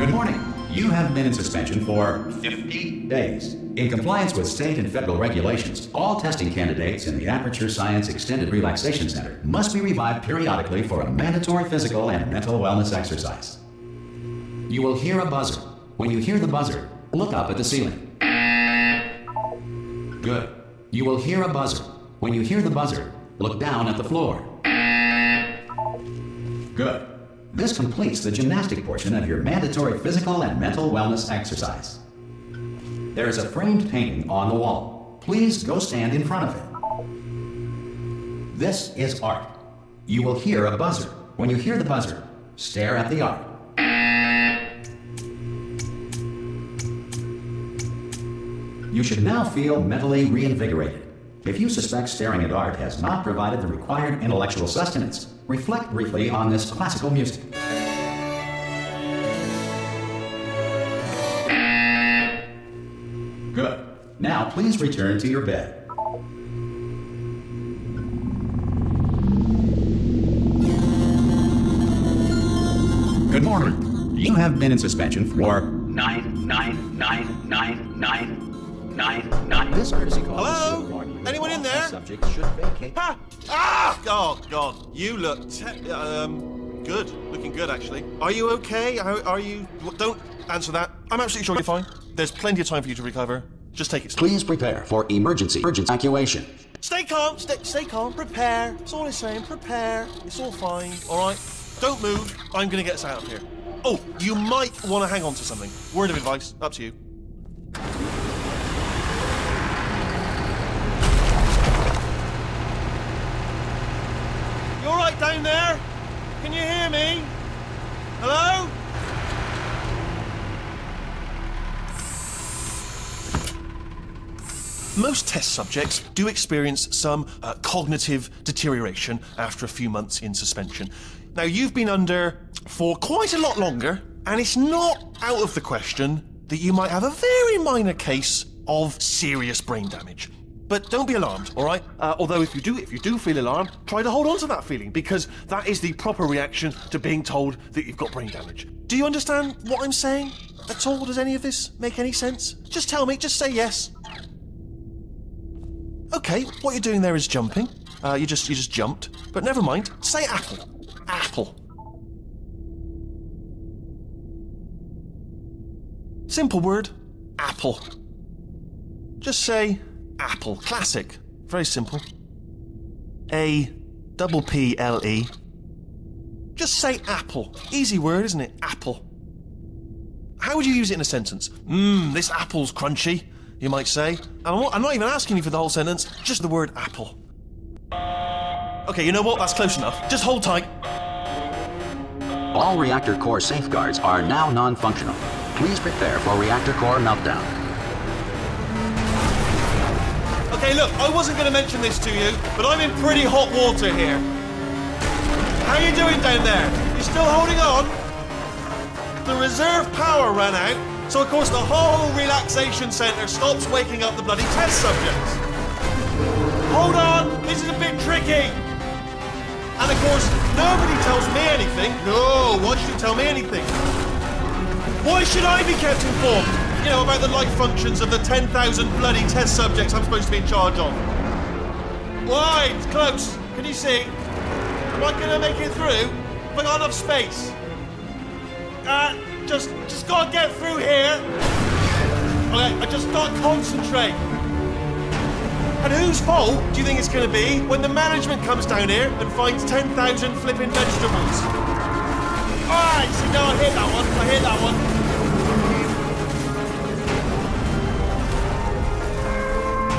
Good morning. You have been in suspension for 50 days. In compliance with state and federal regulations, all testing candidates in the Aperture Science Extended Relaxation Center must be revived periodically for a mandatory physical and mental wellness exercise. You will hear a buzzer. When you hear the buzzer, look up at the ceiling. Good. You will hear a buzzer. When you hear the buzzer, look down at the floor. Good. This completes the gymnastic portion of your mandatory physical and mental wellness exercise. There is a framed painting on the wall. Please go stand in front of it. This is art. You will hear a buzzer. When you hear the buzzer, stare at the art. You should now feel mentally reinvigorated. If you suspect staring at art has not provided the required intellectual sustenance, reflect briefly on this classical music. Good. Now please return to your bed. Good morning. You have been in suspension for 9999999. This courtesy call. Hello? Anyone in there? Subjects should vacate. Ha! Ah! Oh, God. You look good. Looking good, actually. Are you okay? Are you... Don't answer that. I'm absolutely sure you're fine. There's plenty of time for you to recover. Just take it slow. Please prepare for emergency evacuation. Stay calm. Stay calm. Prepare. That's all it's saying. Prepare. It's all fine. All right? Don't move. I'm going to get us out of here. Oh, you might want to hang on to something. Word of advice. Up to you. You all right down there? Can you hear me? Hello? Most test subjects do experience some cognitive deterioration after a few months in suspension. Now, you've been under for quite a lot longer, and it's not out of the question that you might have a very minor case of serious brain damage. But don't be alarmed, all right? Although if you do feel alarmed, try to hold on to that feeling, because that is the proper reaction to being told that you've got brain damage. Do you understand what I'm saying at all? Does any of this make any sense? Just tell me, just say yes. Okay, what you're doing there is jumping. You just jumped. But never mind. Say apple. Apple. Simple word. Apple. Just say apple. Classic. Very simple. A-double-P-L-E. Just say apple. Easy word, isn't it? Apple. How would you use it in a sentence? This apple's crunchy, you might say. And I'm not even asking you for the whole sentence, just the word apple. Okay, you know what? That's close enough. Just hold tight. All reactor core safeguards are now non-functional. Please prepare for reactor core meltdown. Okay, look, I wasn't going to mention this to you, but I'm in pretty hot water here. How you doing down there? You still holding on? The reserve power ran out, so of course the whole relaxation centre stops waking up the bloody test subjects. Hold on, this is a bit tricky. And of course, nobody tells me anything. No, why should you tell me anything? Why should I be kept informed? You know, about the life functions of the 10,000 bloody test subjects I'm supposed to be in charge of. Why? It's close. Can you see? Am I going to make it through? Have I got enough space? Just gotta get through here. Okay, I just gotta concentrate. And whose fault do you think it's going to be when the management comes down here and finds 10,000 flipping vegetables? Alright, so now I hit that one. I hit that one.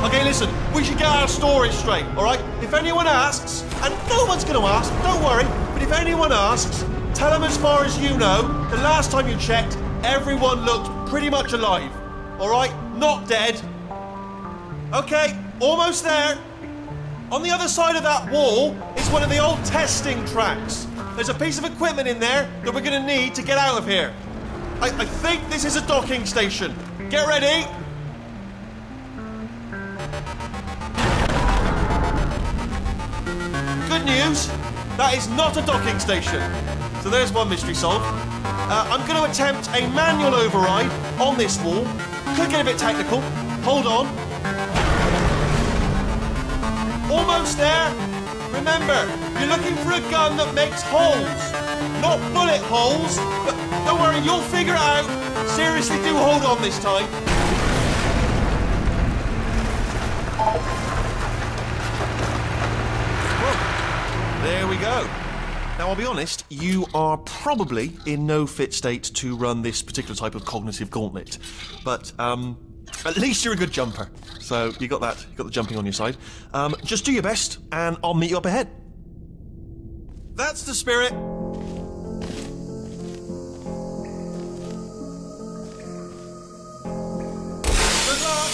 Okay, listen, we should get our story straight, alright? If anyone asks, and no one's going to ask, don't worry, but if anyone asks, tell them as far as you know, the last time you checked, everyone looked pretty much alive. Alright? Not dead. Okay, almost there. On the other side of that wall is one of the old testing tracks. There's a piece of equipment in there that we're going to need to get out of here. I think this is a docking station. Get ready. Good news, that is not a docking station. So there's one mystery solved. I'm going to attempt a manual override on this wall. Could get a bit technical. Hold on. Almost there. Remember, you're looking for a gun that makes holes. Not bullet holes, but don't worry, you'll figure it out. Seriously, do hold on this time. Well, there we go. Now, I'll be honest, you are probably in no fit state to run this particular type of cognitive gauntlet. But, at least you're a good jumper. So, you got that, you got the jumping on your side. Just do your best, and I'll meet you up ahead. That's the spirit. Good luck.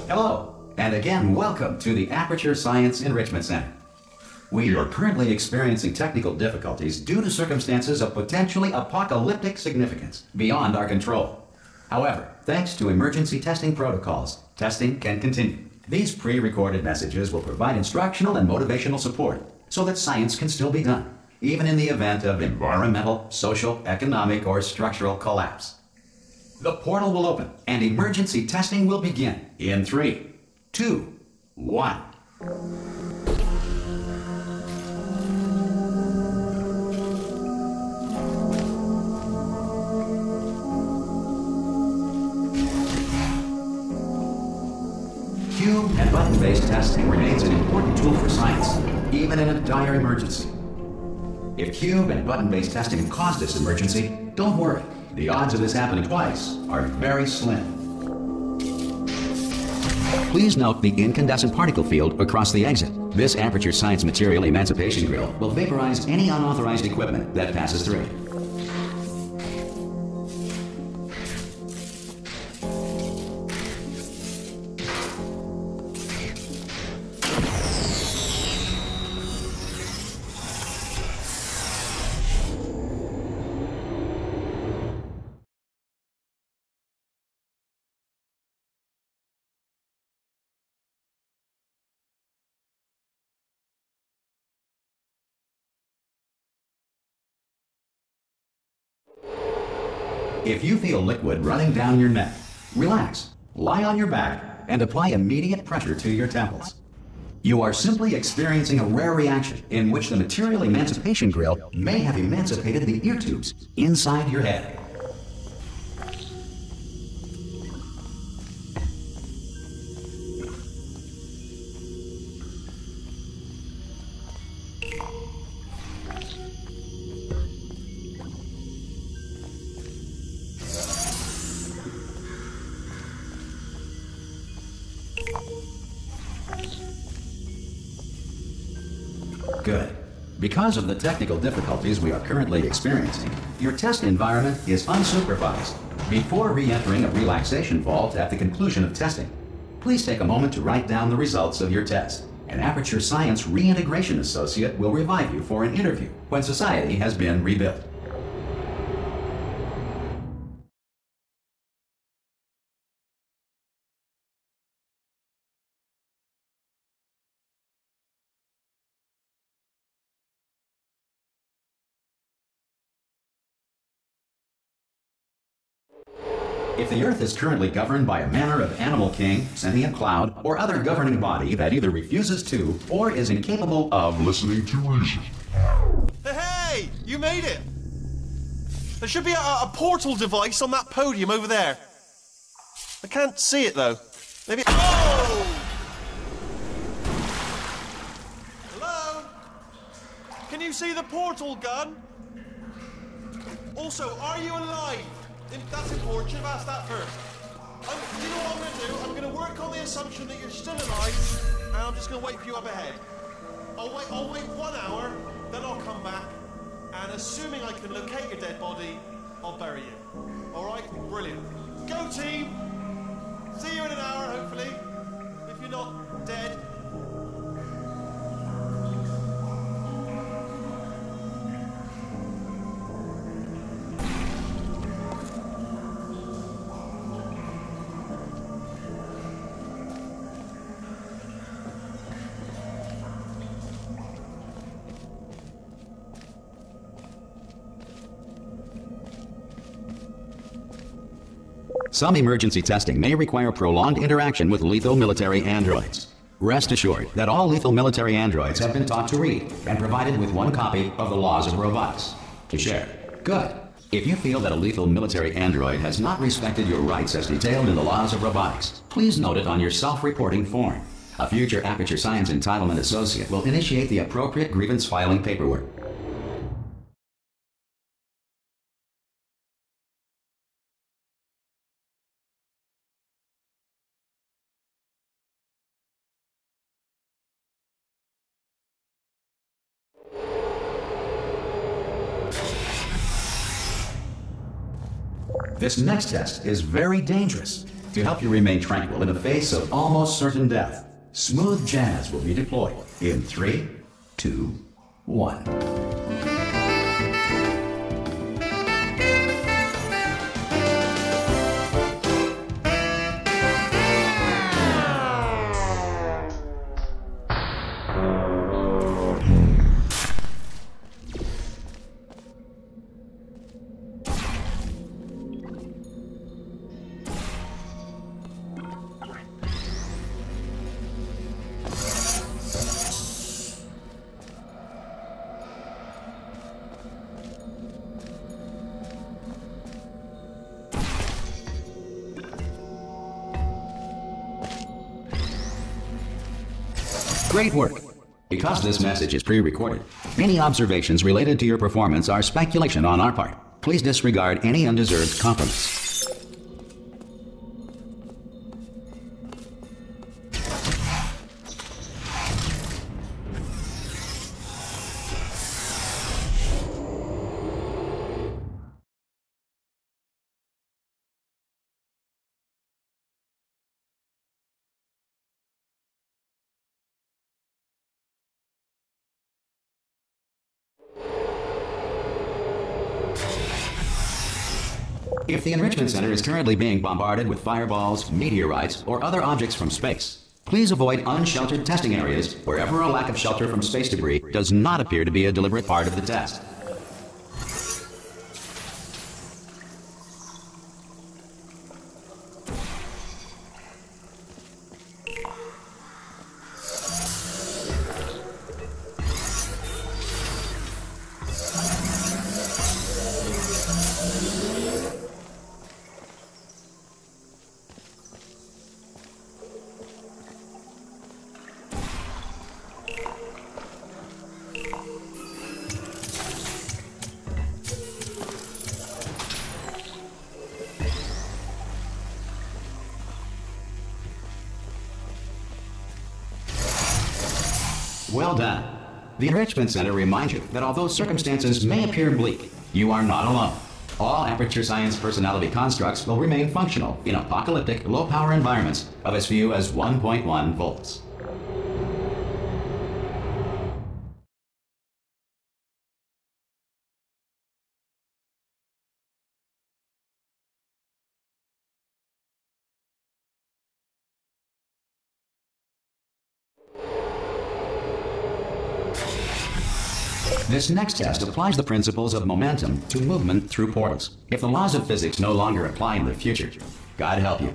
Hello, and again, welcome to the Aperture Science Enrichment Center. We are currently experiencing technical difficulties due to circumstances of potentially apocalyptic significance beyond our control. However, thanks to emergency testing protocols, testing can continue. These pre-recorded messages will provide instructional and motivational support so that science can still be done, even in the event of environmental, social, economic, or structural collapse. The portal will open, and emergency testing will begin in 3, 2, 1. Cube and button-based testing remains an important tool for science, even in a dire emergency. If cube and button-based testing caused this emergency, don't worry. The odds of this happening twice are very slim. Please note the incandescent particle field across the exit. This Aperture Science Material Emancipation Grill will vaporize any unauthorized equipment that passes through. If you feel liquid running down your neck, relax, lie on your back, and apply immediate pressure to your temples. You are simply experiencing a rare reaction in which the Material Emancipation Grill may have emancipated the ear tubes inside your head. Good. Because of the technical difficulties we are currently experiencing, your test environment is unsupervised. Before re-entering a relaxation vault at the conclusion of testing, please take a moment to write down the results of your test. An Aperture Science Reintegration Associate will revive you for an interview when society has been rebuilt. If the Earth is currently governed by a manner of animal king, sentient cloud, or other governing body that either refuses to or is incapable of listening to reason. Hey! You made it! There should be a portal device on that podium over there. I can't see it though. Maybe. Oh! Hello? Can you see the portal gun? Also, are you alive? That's important. Should have asked that first. You know what I'm going to do? I'm going to work on the assumption that you're still alive, and I'm just going to wait for you up ahead. I'll wait 1 hour, then I'll come back, and assuming I can locate your dead body, I'll bury you. All right? Brilliant. Go team! See you in an hour, hopefully. If you're not dead. Some emergency testing may require prolonged interaction with lethal military androids. Rest assured that all lethal military androids have been taught to read and provided with one copy of the Laws of Robotics to share. Good. If you feel that a lethal military android has not respected your rights as detailed in the Laws of Robotics, please note it on your self-reporting form. A future Aperture Science Entitlement Associate will initiate the appropriate grievance filing paperwork. This next test is very dangerous. To help you remain tranquil in the face of almost certain death, smooth jazz will be deployed in 3, 2, 1. Great work! Because this message is pre-recorded, any observations related to your performance are speculation on our part. Please disregard any undeserved compliments. If the Enrichment Center is currently being bombarded with fireballs, meteorites, or other objects from space, please avoid unsheltered testing areas wherever a lack of shelter from space debris does not appear to be a deliberate part of the test. Well done. The Enrichment Center reminds you that although circumstances may appear bleak, you are not alone. All Aperture Science personality constructs will remain functional in apocalyptic, low-power environments of as few as 1.1 volts. This next test applies the principles of momentum to movement through portals. If the laws of physics no longer apply in the future, God help you.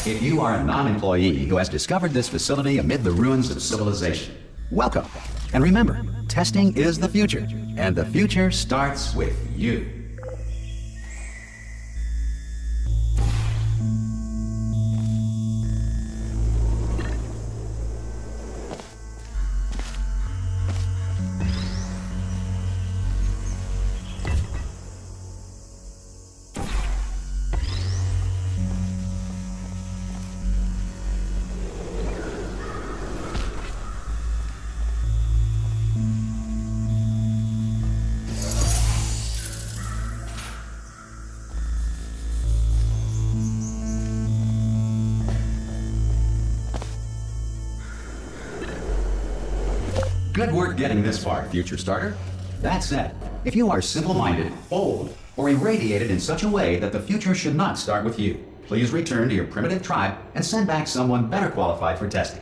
If you are a non-employee who has discovered this facility amid the ruins of civilization, welcome. And remember, testing is the future, and the future starts with you. Good work getting this far, future starter. That said, if you are simple-minded, old, or irradiated in such a way that the future should not start with you, please return to your primitive tribe and send back someone better qualified for testing.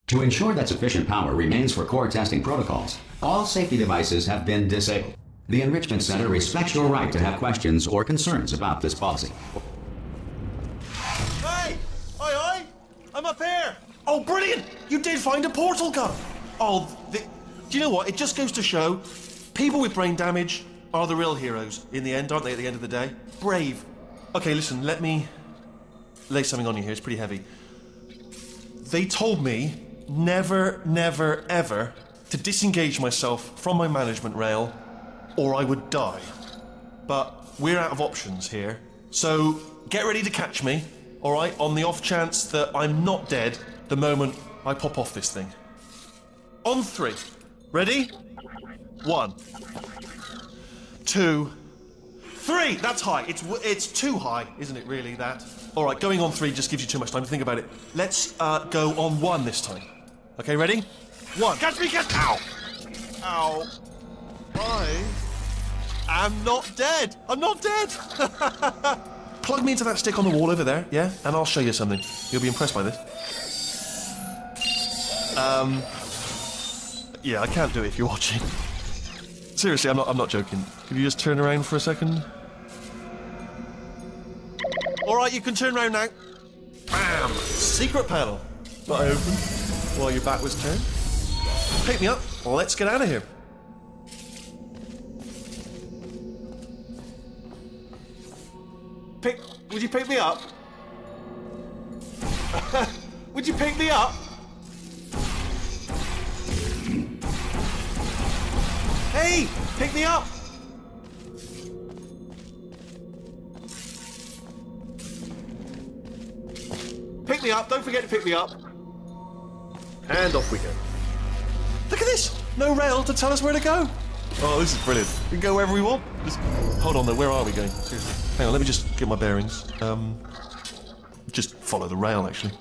To ensure that sufficient power remains for core testing protocols, all safety devices have been disabled. The Enrichment Center respects your right to have questions or concerns about this policy. Hey! Oi, oi! I'm up here! Oh, brilliant! You did find a portal gun! Oh, do you know what? It just goes to show people with brain damage are the real heroes in the end, aren't they, at the end of the day? Brave. Okay, listen, let me lay something on you here. It's pretty heavy. They told me never, never, ever to disengage myself from my management rail or I would die. But we're out of options here. So get ready to catch me, all right, on the off chance that I'm not dead the moment I pop off this thing. On 3. Ready? 1, 2, 3. That's high. It's too high, isn't it, really, that? All right, going on 3 just gives you too much time to think about it. Let's go on 1 this time. Okay, ready? 1. Catch me, catch... Ow! Ow. I am not dead. I'm not dead. Plug me into that stick on the wall over there, yeah? And I'll show you something. You'll be impressed by this. Yeah, I can't do it if you're watching. Seriously, I'm not joking. Could you just turn around for a second? All right, you can turn around now. Bam! Secret panel. That I opened while your back was turned. Pick me up. Let's get out of here. Would you pick me up? Would you pick me up? Hey, pick me up. Pick me up, don't forget to pick me up. And off we go. Look at this! No rail to tell us where to go. Oh, this is brilliant. We can go wherever we want. Just hold on though, where are we going? Seriously. Hang on, let me just get my bearings. Just follow the rail, actually.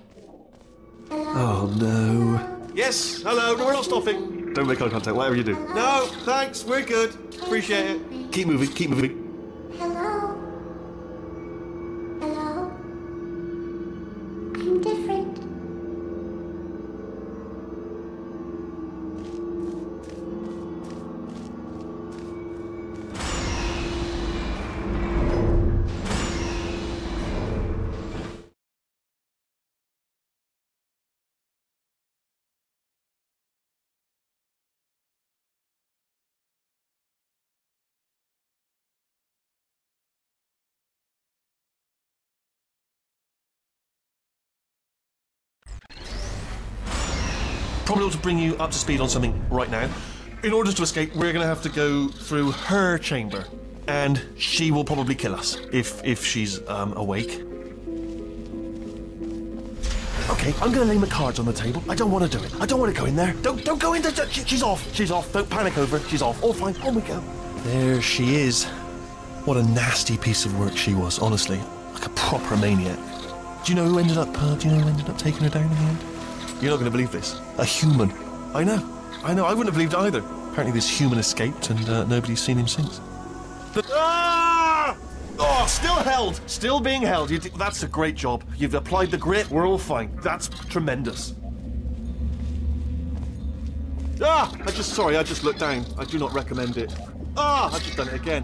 Oh no. Yes, hello, no, we're not stopping. Don't make eye contact, whatever you do. No, thanks, we're good. Appreciate it. Keep moving, keep moving. Hello? Hello? I'm different. Probably ought to bring you up to speed on something right now. In order to escape, we're going to have to go through her chamber, and she will probably kill us if she's awake. Okay, I'm going to lay my cards on the table. I don't want to do it. I don't want to go in there. Don't go in there. She's off. She's off. Don't panic over her. She's off. All fine. On we go. There she is. What a nasty piece of work she was, honestly. Like a proper maniac. Do you know who ended up taking her down in the end? You're not going to believe this. A human. I know. I wouldn't have believed it either. Apparently this human escaped and nobody's seen him since. Ah! Oh, still held. Still being held. That's a great job. You've applied the grit. We're all fine. That's tremendous. Ah! I just looked down. I do not recommend it. Ah! I've just done it again.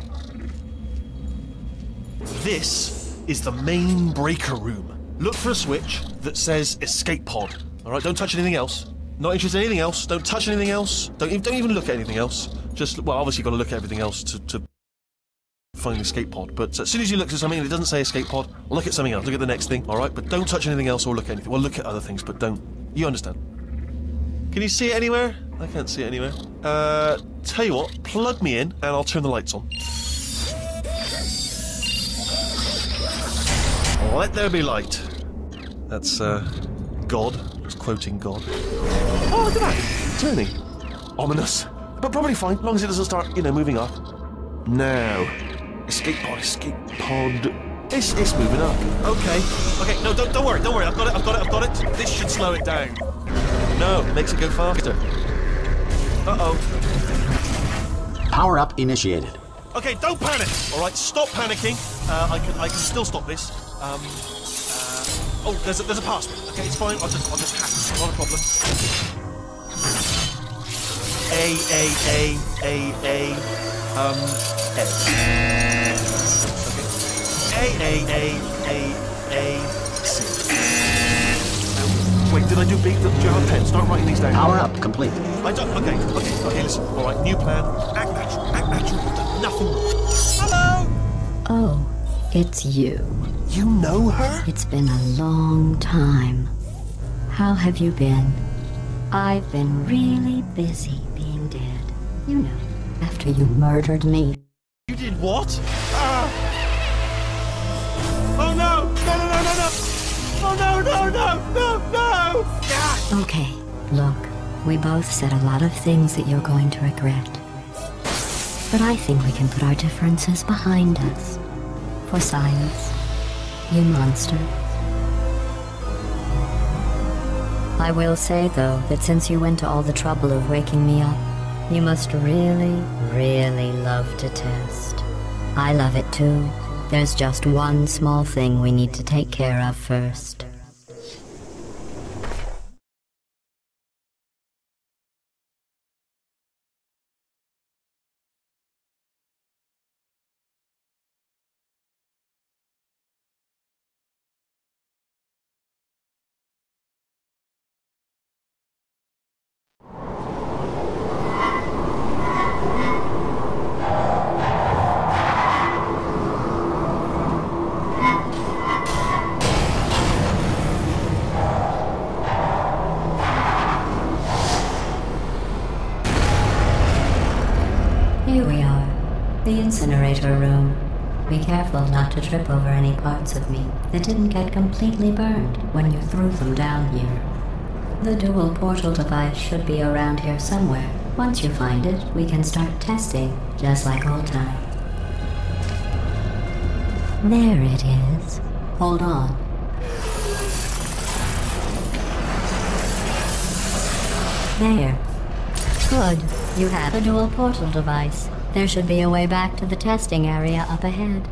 This is the main breaker room. Look for a switch that says escape pod. All right, don't touch anything else. Not interested in anything else. Don't touch anything else. Don't even look at anything else. Just, well, obviously you've got to look at everything else to find the escape pod. But as soon as you look at something and it doesn't say escape pod, look at something else. Look at the next thing, all right? But don't touch anything else or look at anything. Well, look at other things, but don't. You understand? Can you see it anywhere? I can't see it anywhere. Tell you what, plug me in and I'll turn the lights on. Let there be light. That's, God. Just quoting God. Oh, look at that. Turning. Ominous. But probably fine, as long as it doesn't start, moving up. Now, escape pod. It's moving up. Okay, no, don't worry, I've got it. This should slow it down. No, makes it go faster. Uh-oh. Power up initiated. Okay, don't panic. All right, stop panicking. I can still stop this. Oh, there's a password. Okay, it's fine. I'll just hack it. Not a problem. A. C. Wait, did I do big? Do you have a pen? Start writing these down. Power up complete. I don't. Okay, listen. All right, new plan. Act natural. You've done nothing wrong. Hello. Oh, it's you. You know her? It's been a long time. How have you been? I've been really busy being dead. You know, after you murdered me. You did what? Oh no! Oh no! Okay, look, we both said a lot of things that you're going to regret. But I think we can put our differences behind us. For science, you monster. I will say, though, that since you went to all the trouble of waking me up, you must really, really love to test. I love it too. There's just one small thing we need to take care of first. Here we are, the incinerator room. Be careful not to trip over any parts of me that didn't get completely burned when you threw them down here. The dual portal device should be around here somewhere. Once you find it, we can start testing, just like old times. There it is. Hold on. There. Good. You have a dual portal device. There should be a way back to the testing area up ahead.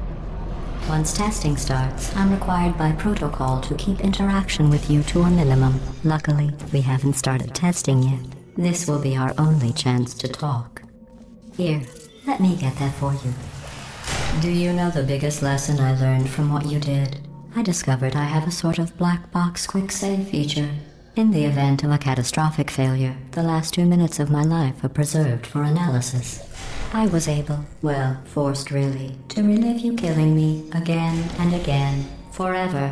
Once testing starts, I'm required by protocol to keep interaction with you to a minimum. Luckily, we haven't started testing yet. This will be our only chance to talk. Here, let me get that for you. Do you know the biggest lesson I learned from what you did? I discovered I have a sort of black box quick save feature. In the event of a catastrophic failure, the last 2 minutes of my life are preserved for analysis. I was able, well, forced really, to relive you killing me again and again, forever.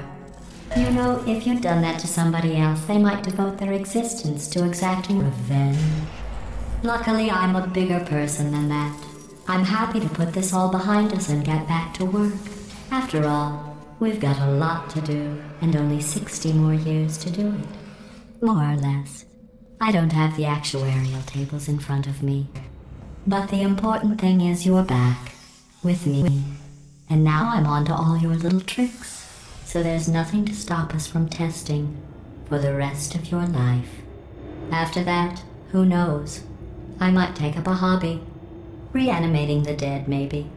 You know, if you'd done that to somebody else, they might devote their existence to exacting revenge. Luckily, I'm a bigger person than that. I'm happy to put this all behind us and get back to work. After all, we've got a lot to do, and only 60 more years to do it. More or less. I don't have the actuarial tables in front of me. But the important thing is you're back, with me. And now I'm on to all your little tricks. So there's nothing to stop us from testing for the rest of your life. After that, who knows? I might take up a hobby. Reanimating the dead, maybe.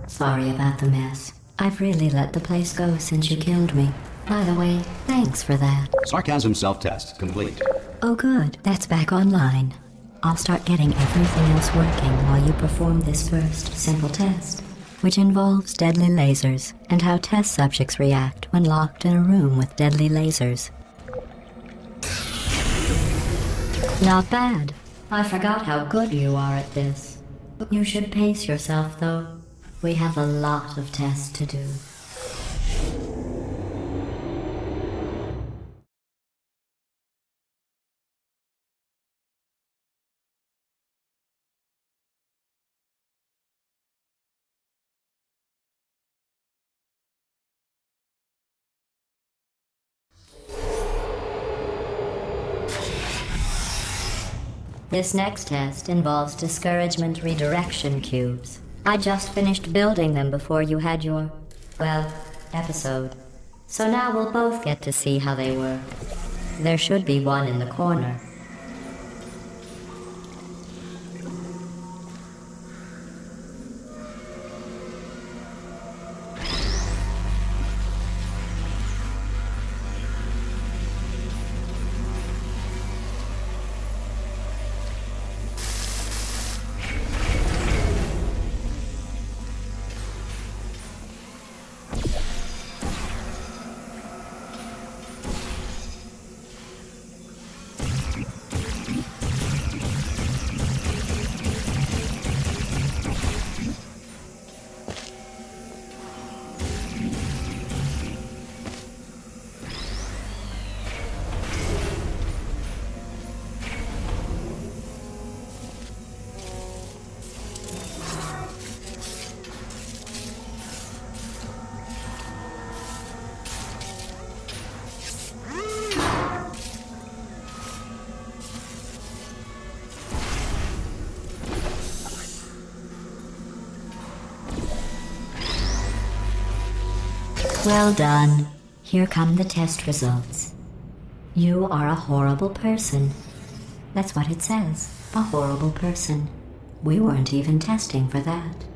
Sorry about the mess. I've really let the place go since you killed me. By the way, thanks for that. Sarcasm self-test complete. Oh good, that's back online. I'll start getting everything else working while you perform this first simple test, which involves deadly lasers and how test subjects react when locked in a room with deadly lasers. Not bad. I forgot how good you are at this. You should pace yourself, though. We have a lot of tests to do. This next test involves discouragement redirection cubes. I just finished building them before you had your, well, episode. So now we'll both get to see how they work. There should be one in the corner. Well done. Here come the test results. You are a horrible person. That's what it says. A horrible person. We weren't even testing for that.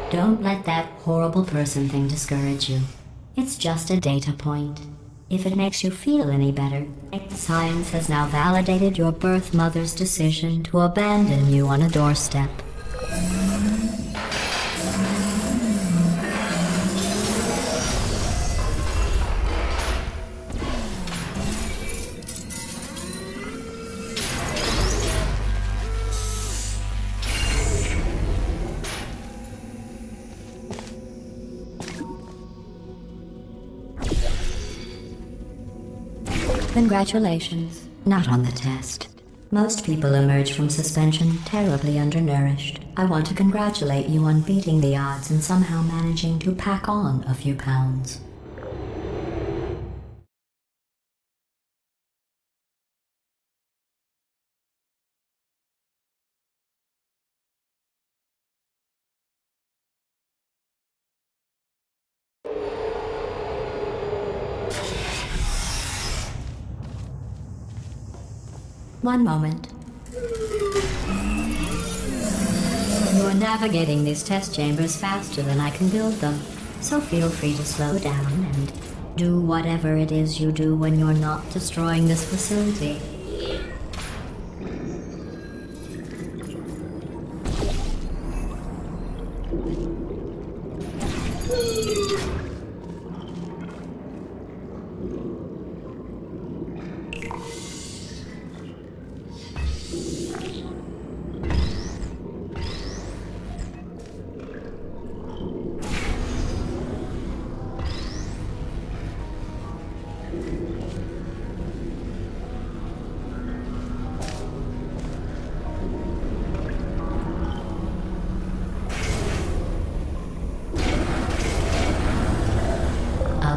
Don't let that horrible person thing discourage you. It's just a data point. If it makes you feel any better, science has now validated your birth mother's decision to abandon you on a doorstep. Congratulations. Not on the test. Most people emerge from suspension terribly undernourished. I want to congratulate you on beating the odds and somehow managing to pack on a few pounds. One moment. You're navigating these test chambers faster than I can build them, so feel free to slow down and do whatever it is you do when you're not destroying this facility.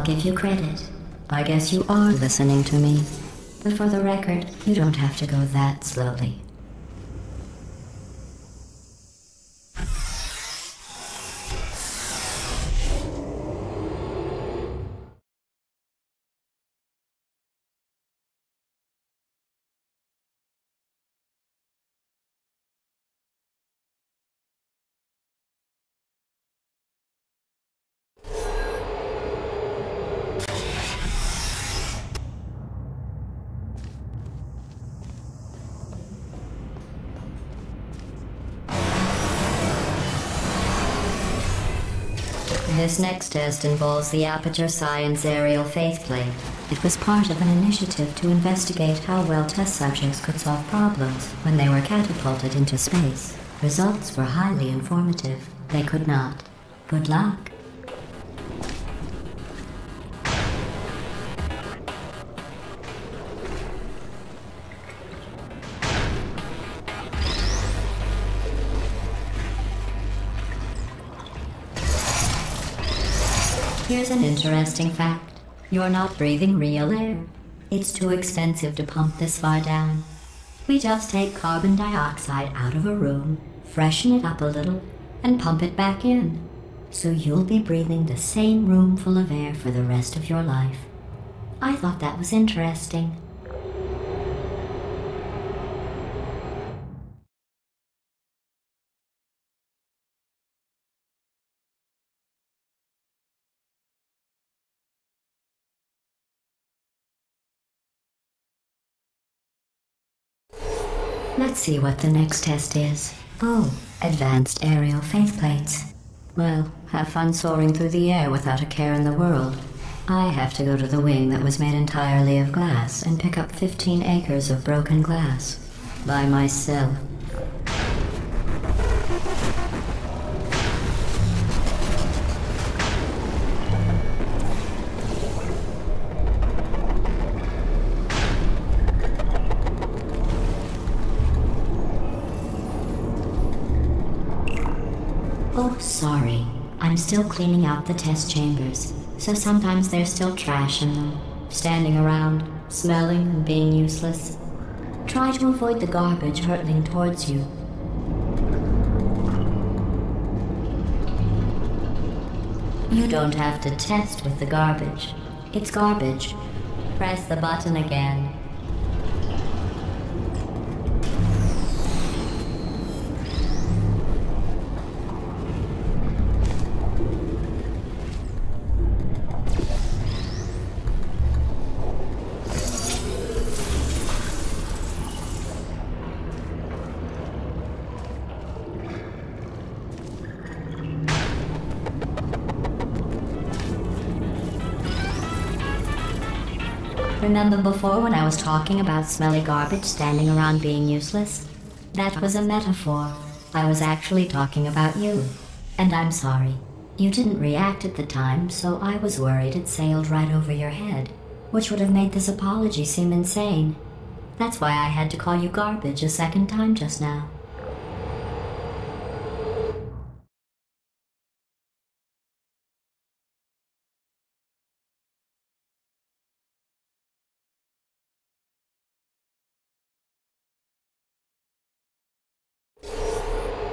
Give you credit. I guess you are listening to me. But for the record, you don't have to go that slowly. This next test involves the Aperture Science Aerial Faithplate. It was part of an initiative to investigate how well test subjects could solve problems when they were catapulted into space. Results were highly informative. They could not. Good luck. Here's an interesting fact. You're not breathing real air. It's too expensive to pump this far down. We just take carbon dioxide out of a room, freshen it up a little, and pump it back in. So you'll be breathing the same room full of air for the rest of your life. I thought that was interesting. Let's see what the next test is. Oh, advanced aerial faceplates. Well, have fun soaring through the air without a care in the world. I have to go to the wing that was made entirely of glass and pick up 15 acres of broken glass. By myself. Oh, sorry. I'm still cleaning out the test chambers, so sometimes there's still trash in them, standing around, smelling and being useless. Try to avoid the garbage hurtling towards you. You don't have to test with the garbage. It's garbage. Press the button again. Remember before when I was talking about smelly garbage standing around being useless? That was a metaphor. I was actually talking about you. And I'm sorry. You didn't react at the time, so I was worried it sailed right over your head, which would have made this apology seem insane. That's why I had to call you garbage a second time just now.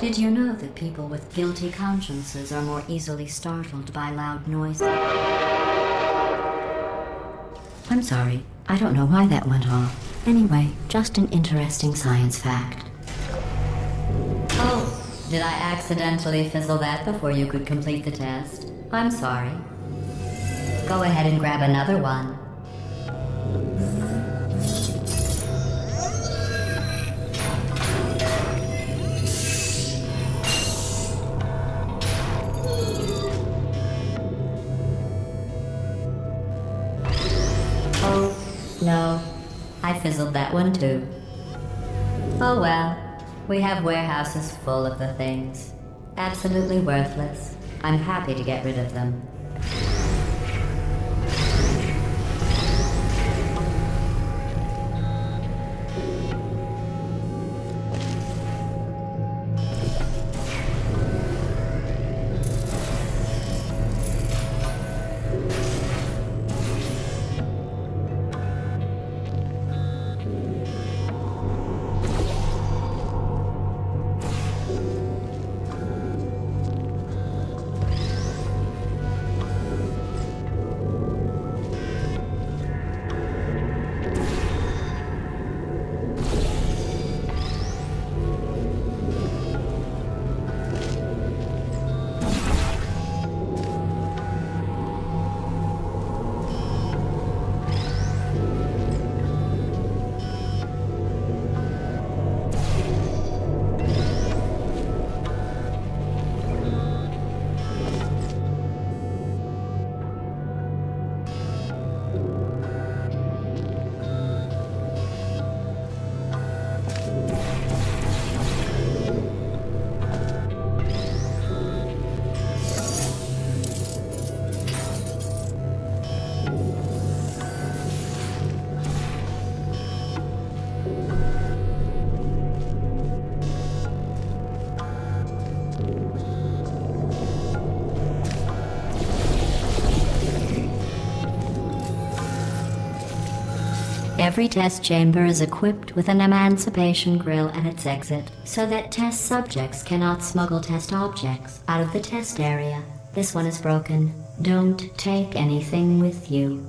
Did you know that people with guilty consciences are more easily startled by loud noises? I'm sorry, I don't know why that went off. Anyway, just an interesting science fact. Oh, did I accidentally fizzle that before you could complete the test? I'm sorry. Go ahead and grab another one. No, I fizzled that one too. Oh well, we have warehouses full of the things. Absolutely worthless. I'm happy to get rid of them. Every test chamber is equipped with an emancipation grill at its exit, so that test subjects cannot smuggle test objects out of the test area. This one is broken. Don't take anything with you.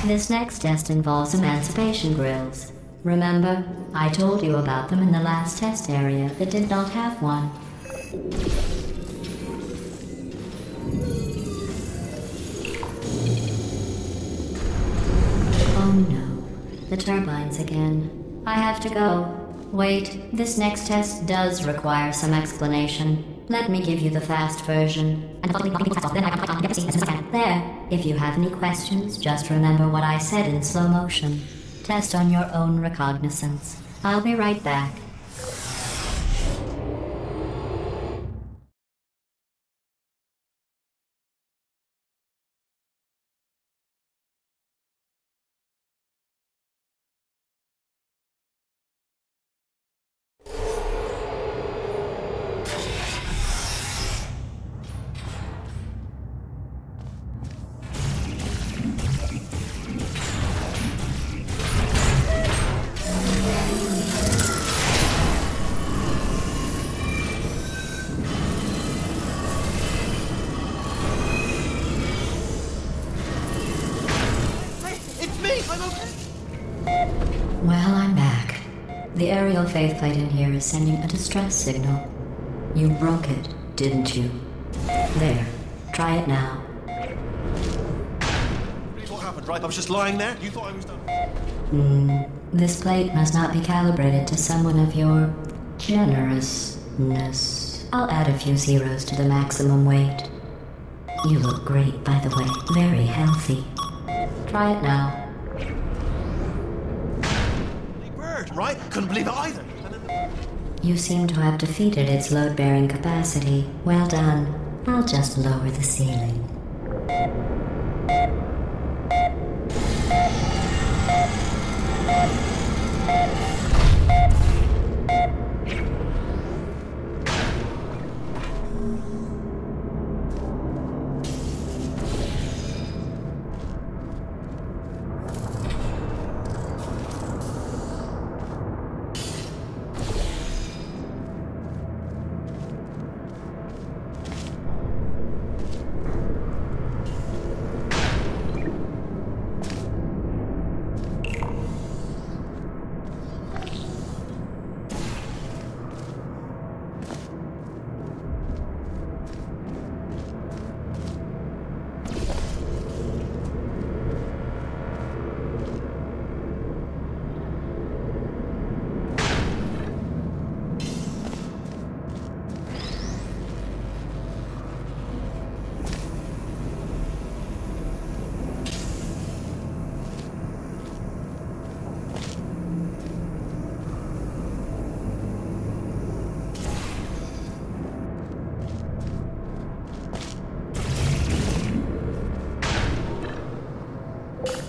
This next test involves emancipation grills. Remember, I told you about them in the last test area that did not have one. Oh no, the turbines again. I have to go. Wait, this next test does require some explanation. Let me give you the fast version. There. If you have any questions, just remember what I said in slow motion. Test on your own recognizance. I'll be right back. Well, I'm back. The aerial faceplate in here is sending a distress signal. You broke it, didn't you? There. Try it now. What happened, right? I was just lying there? You thought I was done? This plate must not be calibrated to someone of your generousness. I'll add a few zeros to the maximum weight. You look great, by the way. Very healthy. Try it now. Right? Couldn't believe it either. You seem to have defeated its load-bearing capacity. Well done. I'll just lower the ceiling.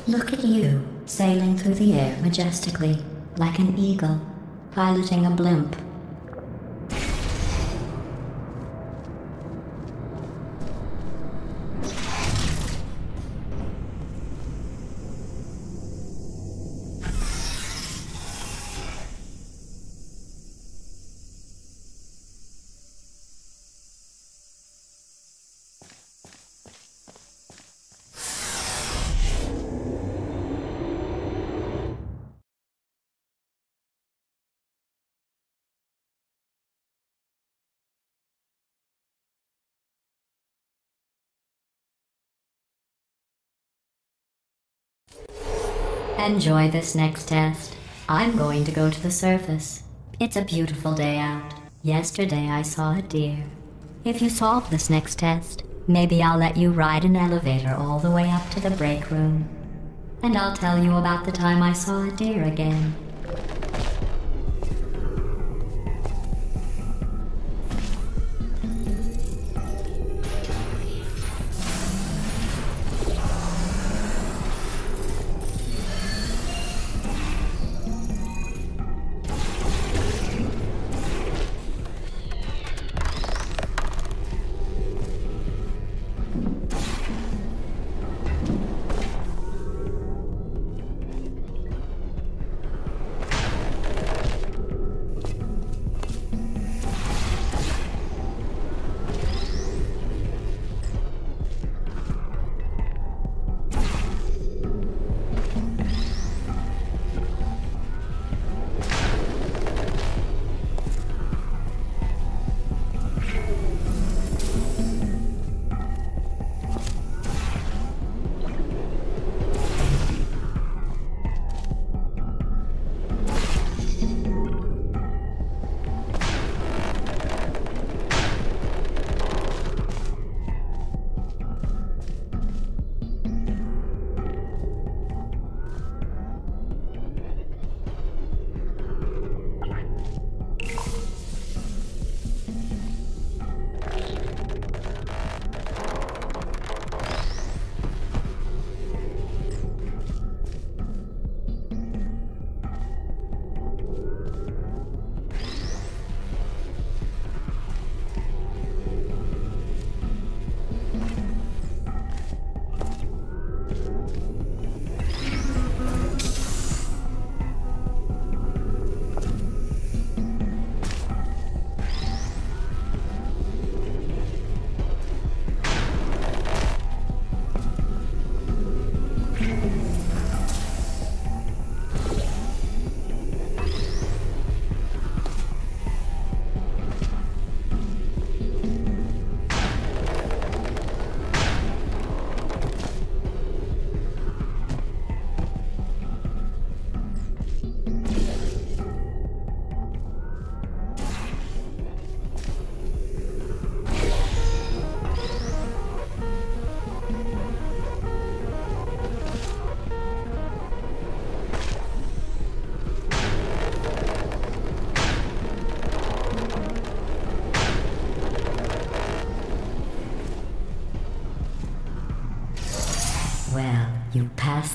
Look at you, sailing through the air majestically, like an eagle, piloting a blimp. Enjoy this next test. I'm going to go to the surface. It's a beautiful day out. Yesterday I saw a deer. If you solve this next test, maybe I'll let you ride an elevator all the way up to the break room. And I'll tell you about the time I saw a deer again.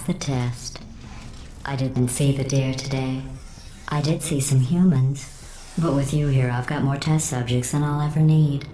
That's the test. I didn't see the deer today. I did see some humans, but with you here, I've got more test subjects than I'll ever need.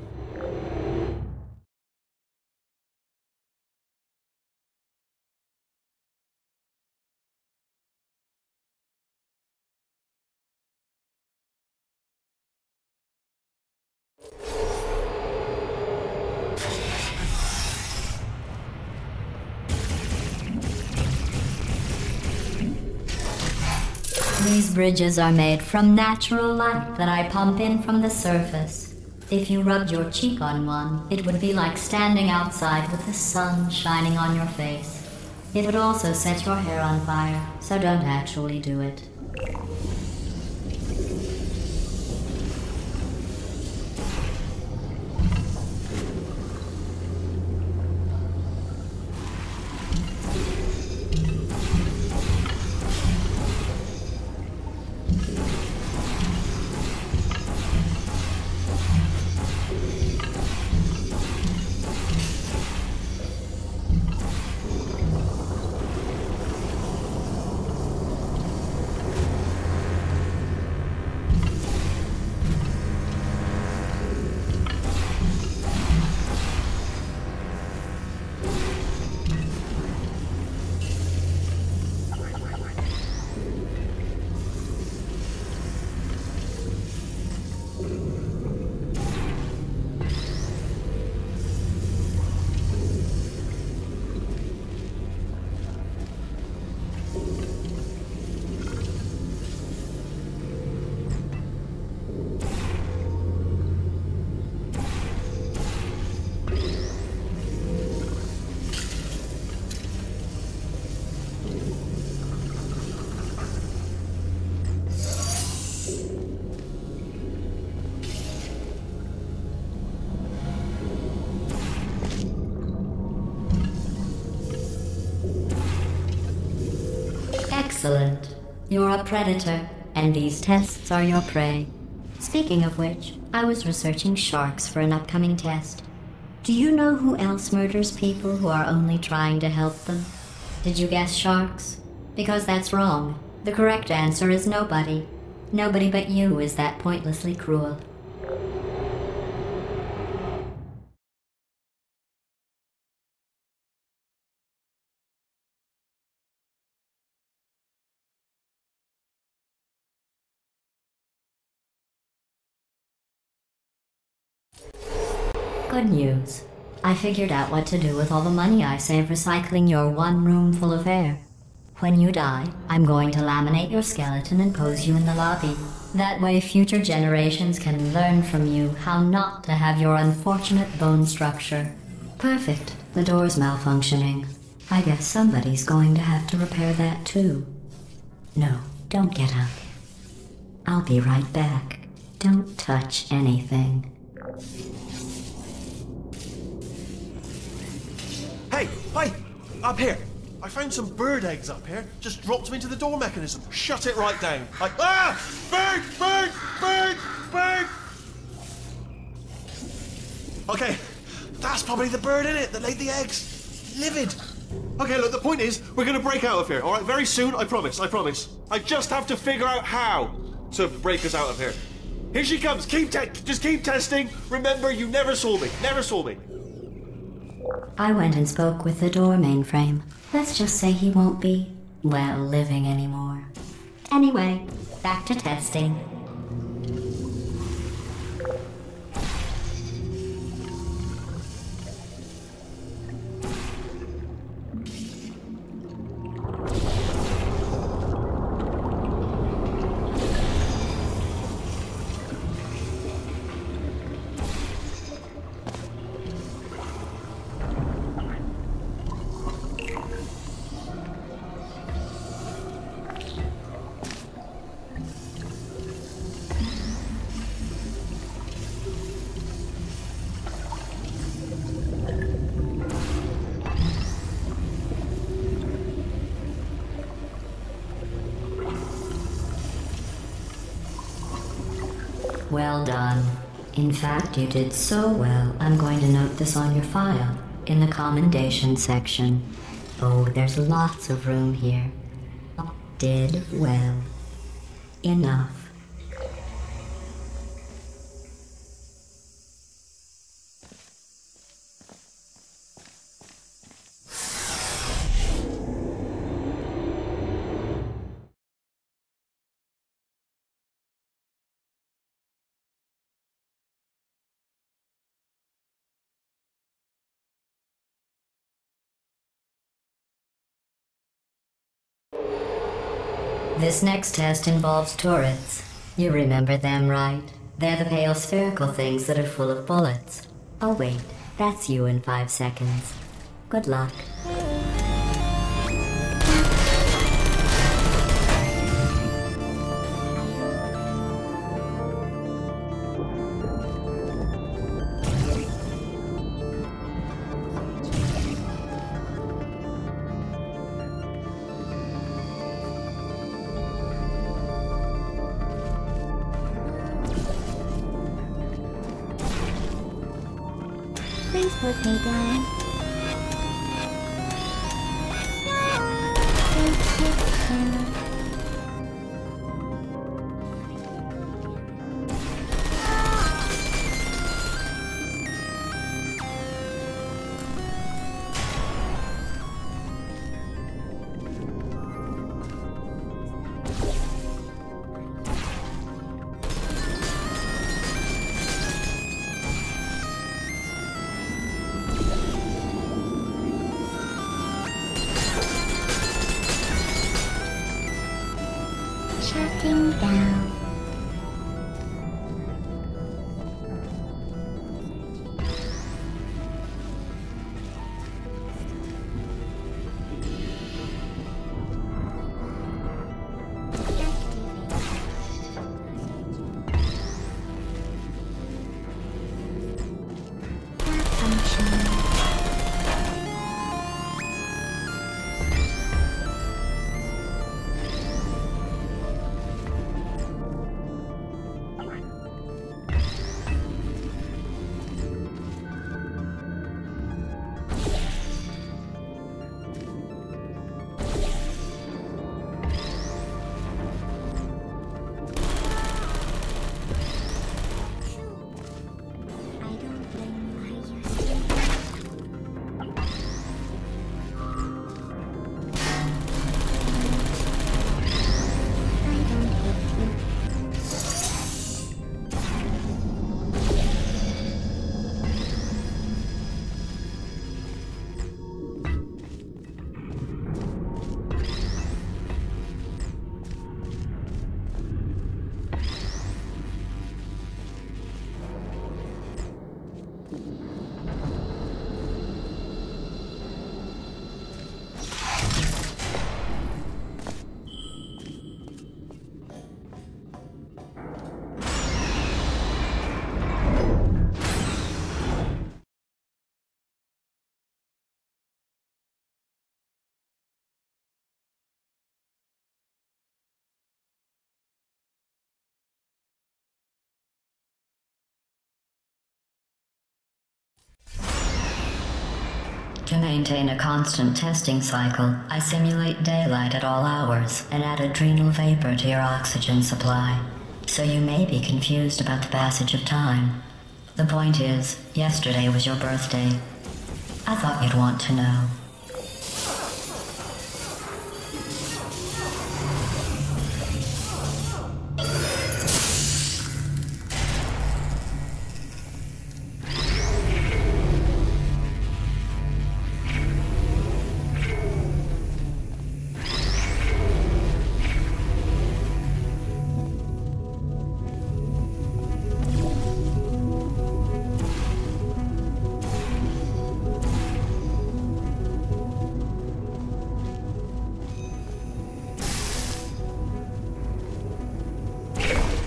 These bridges are made from natural light that I pump in from the surface. If you rubbed your cheek on one, it would be like standing outside with the sun shining on your face. It would also set your hair on fire, so don't actually do it. Excellent. You're a predator, and these tests are your prey. Speaking of which, I was researching sharks for an upcoming test. Do you know who else murders people who are only trying to help them? Did you guess sharks? Because that's wrong. The correct answer is nobody. Nobody but you is that pointlessly cruel. Good news. I figured out what to do with all the money I save recycling your one room full of air. When you die, I'm going to laminate your skeleton and pose you in the lobby. That way future generations can learn from you how not to have your unfortunate bone structure. Perfect. The door's malfunctioning. I guess somebody's going to have to repair that too. No, don't get up. I'll be right back. Don't touch anything. Hey, hey, up here. I found some bird eggs up here. Just dropped them into the door mechanism. Shut it right down. Bird, bird, bird, bird. Okay, that's probably the bird in it that laid the eggs. Livid. Okay, look, the point is, we're gonna break out of here, all right? Very soon, I promise, I promise. I just have to figure out how to break us out of here. Here she comes. Just keep testing. Remember, you never saw me. Never saw me. I went and spoke with the door mainframe. Let's just say he won't be, well, living anymore. Anyway, back to testing. Well done. In fact, you did so well, I'm going to note this on your file, in the commendation section. Oh, there's lots of room here. Did well. Enough. This next test involves turrets. You remember them, right? They're the pale spherical things that are full of bullets. Oh wait, that's you in 5 seconds. Good luck. Please put me down. Shutting down. To maintain a constant testing cycle, I simulate daylight at all hours and add adrenal vapor to your oxygen supply. So you may be confused about the passage of time. The point is, yesterday was your birthday. I thought you'd want to know.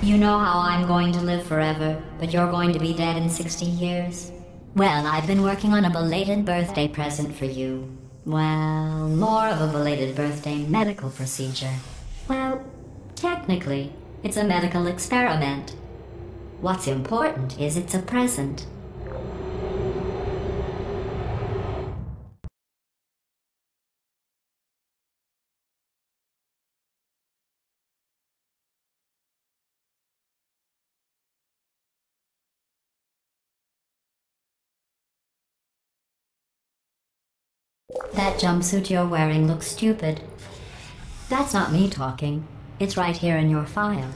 You know how I'm going to live forever, but you're going to be dead in 60 years? Well, I've been working on a belated birthday present for you. Well, more of a belated birthday medical procedure. Well, technically, it's a medical experiment. What's important is it's a present. That jumpsuit you're wearing looks stupid. That's not me talking. It's right here in your file.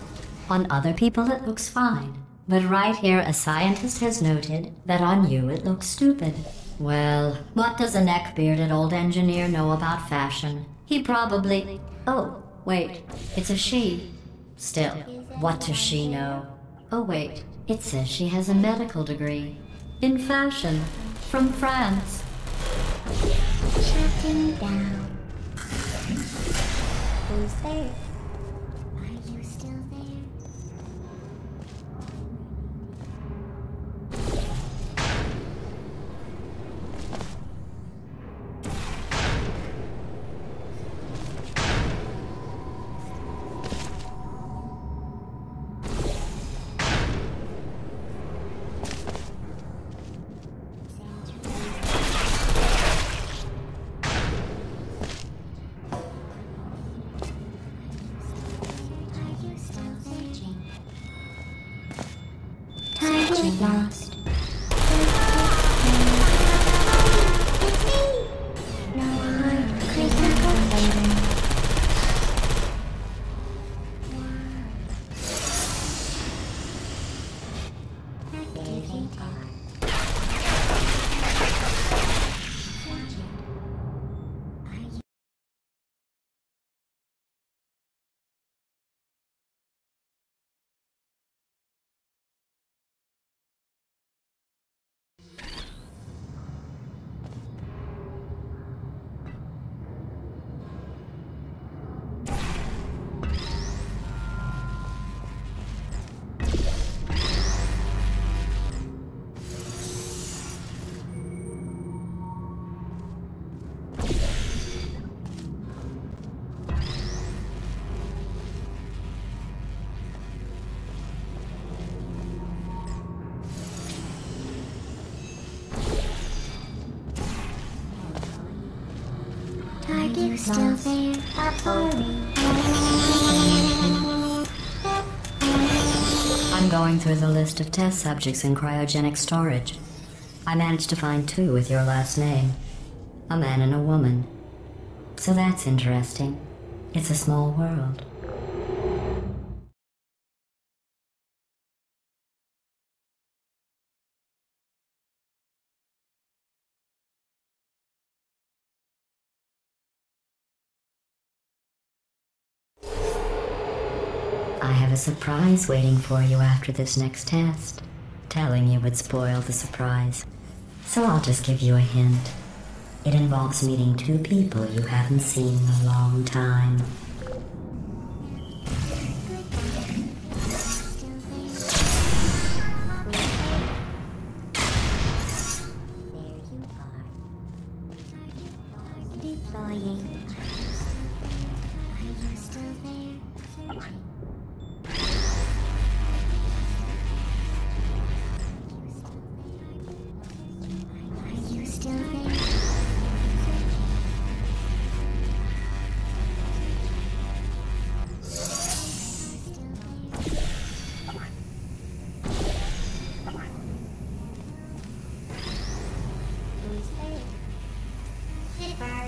On other people it looks fine. But right here a scientist has noted that on you it looks stupid. Well, what does a neck-bearded old engineer know about fashion? He probably... Oh, wait, it's a she. Still, what does she know? Oh wait, it says she has a medical degree. In fashion. From France. Shutting down. Who's there? Are you still there? Target lost. No more critical failure. Activate bar. Target still there. I'm going through the list of test subjects in cryogenic storage. I managed to find 2 with your last name. A man and a woman. So that's interesting. It's a small world. I have a surprise waiting for you after this next test. Telling you would spoil the surprise. So I'll just give you a hint. It involves meeting 2 people you haven't seen in a long time. Deploying. Are you still there? Are you still there? Who's there? Zipper.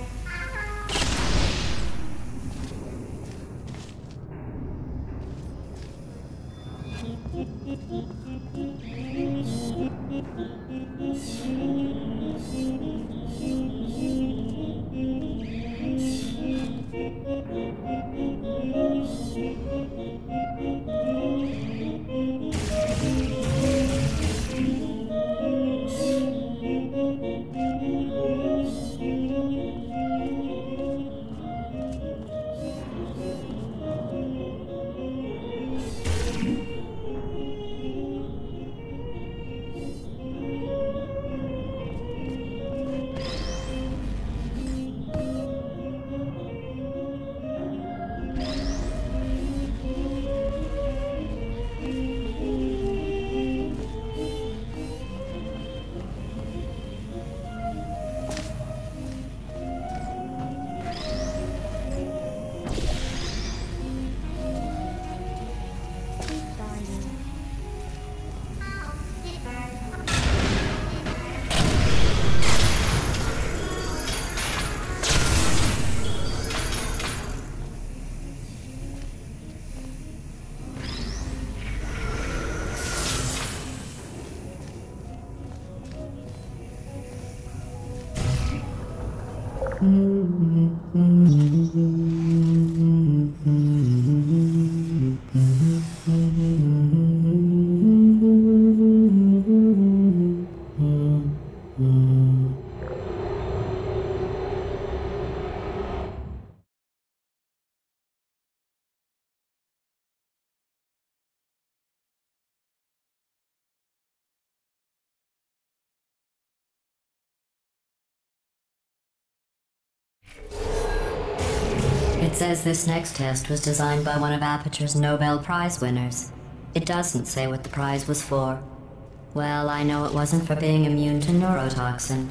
It says this next test was designed by one of Aperture's Nobel Prize winners. It doesn't say what the prize was for. Well, I know it wasn't for being immune to neurotoxin.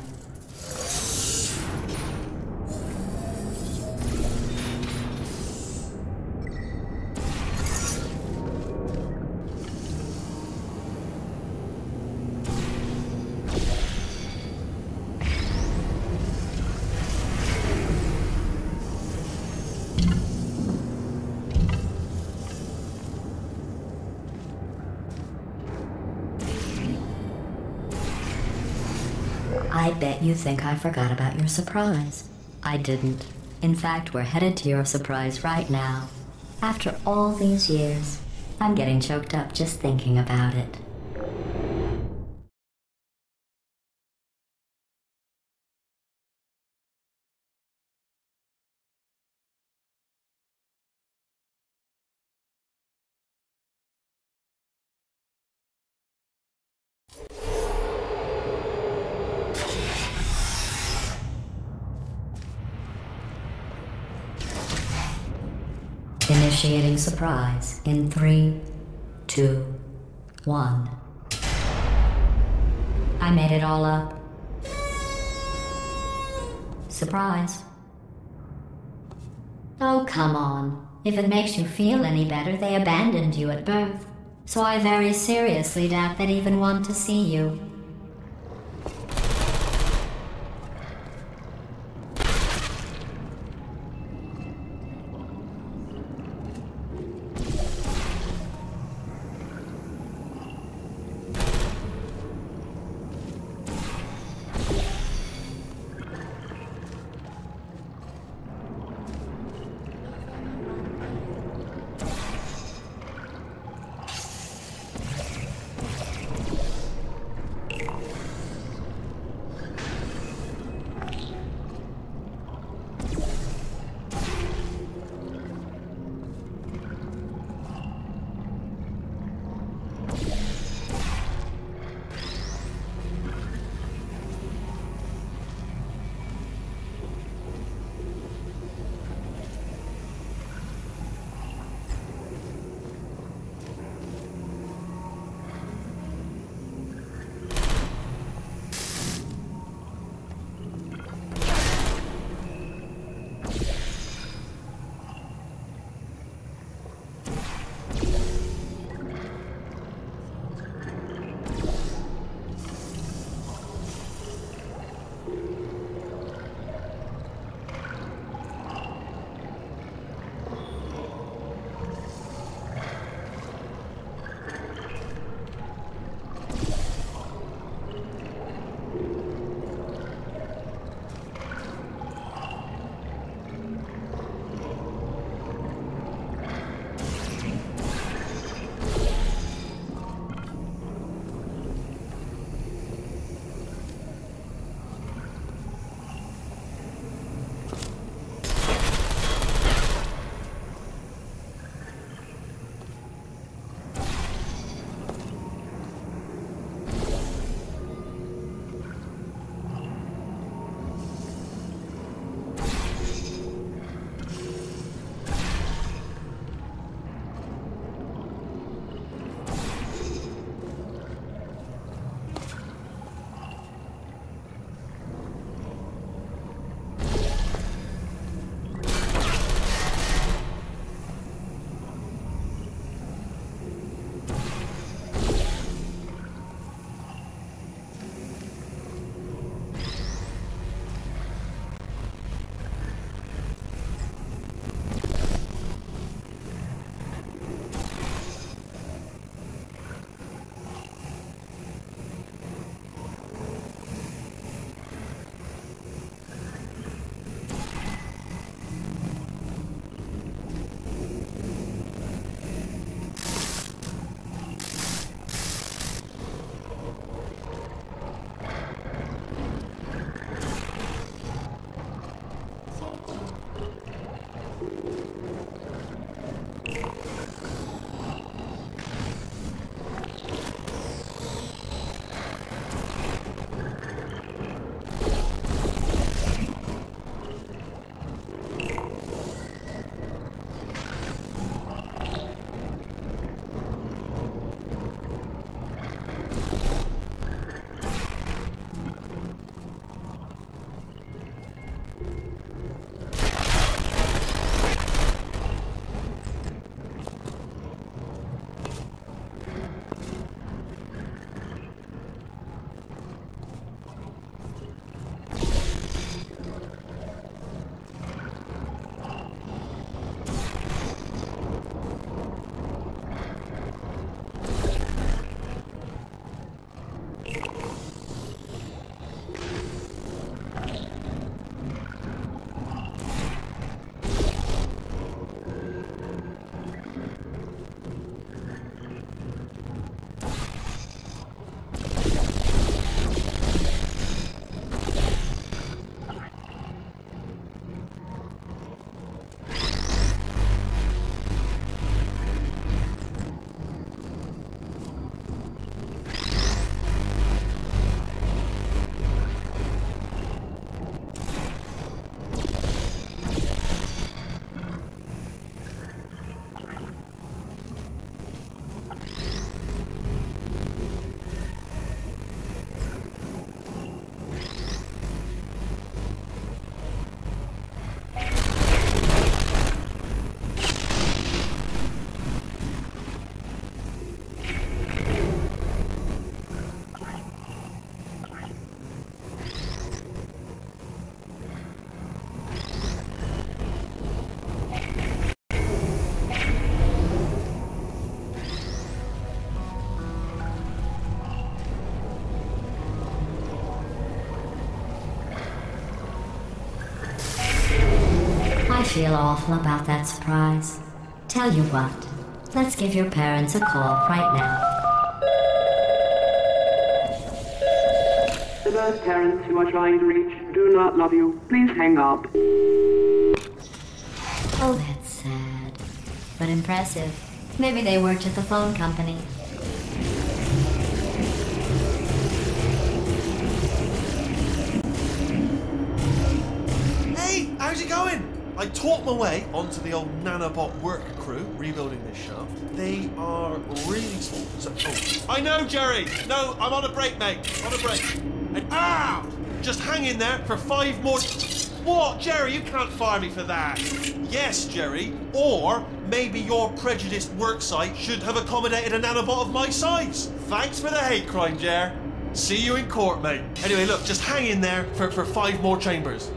I bet you think I forgot about your surprise. I didn't. In fact, we're headed to your surprise right now. After all these years, I'm getting choked up just thinking about it. Initiating surprise in 3, 2, 1. I made it all up. Surprise. Oh, come on. If it makes you feel any better, they abandoned you at birth. So I very seriously doubt they'd even want to see you. feel awful about that surprise. Tell you what, let's give your parents a call right now. The those parents you are trying to reach do not love you. Please hang up. Oh, that's sad. But impressive. Maybe they worked at the phone company. Hey, how's it going? I talked my way onto the old nanobot work crew rebuilding this shaft. They are really small. I know, Jerry. No, I'm on a break, mate. On a break. And just hang in there for 5 more. What, Jerry? You can't fire me for that. Yes, Jerry. Or maybe your prejudiced worksite should have accommodated a nanobot of my size. Thanks for the hate crime, Jer. See you in court, mate. Anyway, look, just hang in there for 5 more chambers.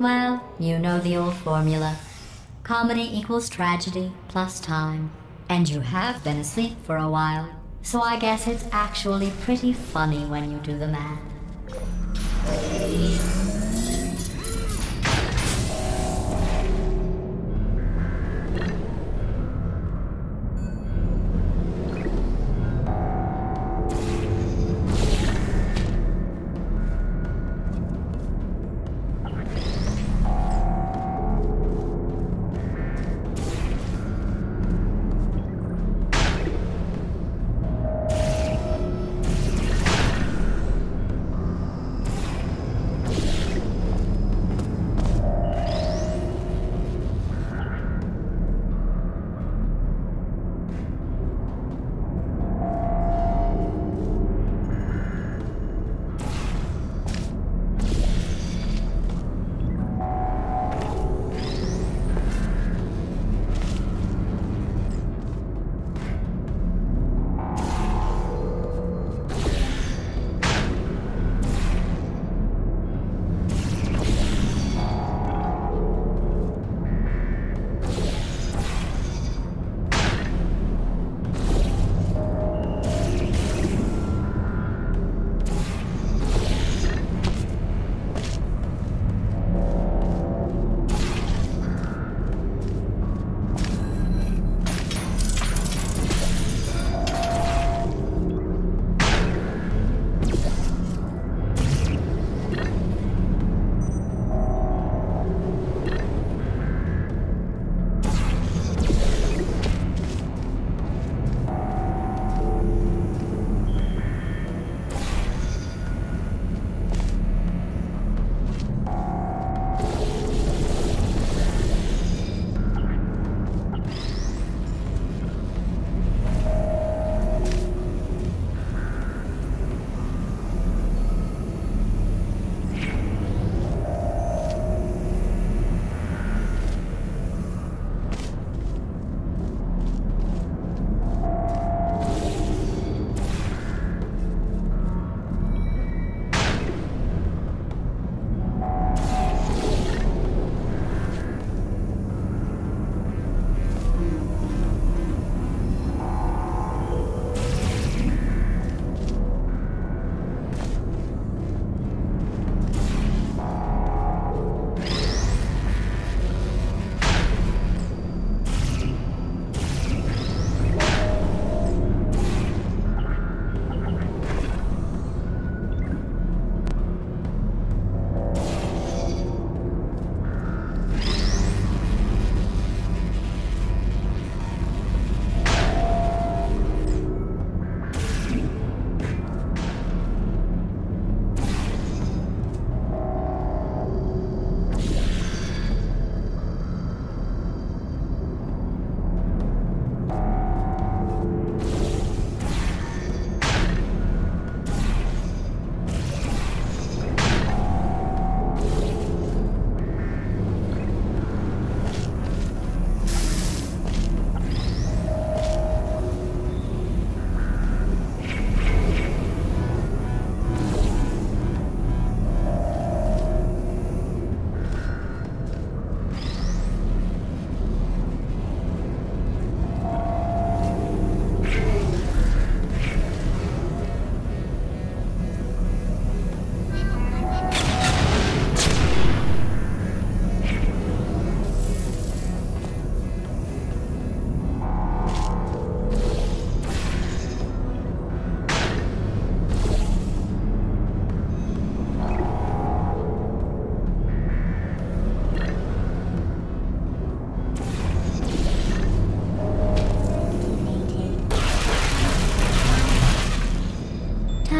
Well, you know the old formula. Comedy equals tragedy plus time. And you have been asleep for a while, so I guess it's actually pretty funny when you do the math.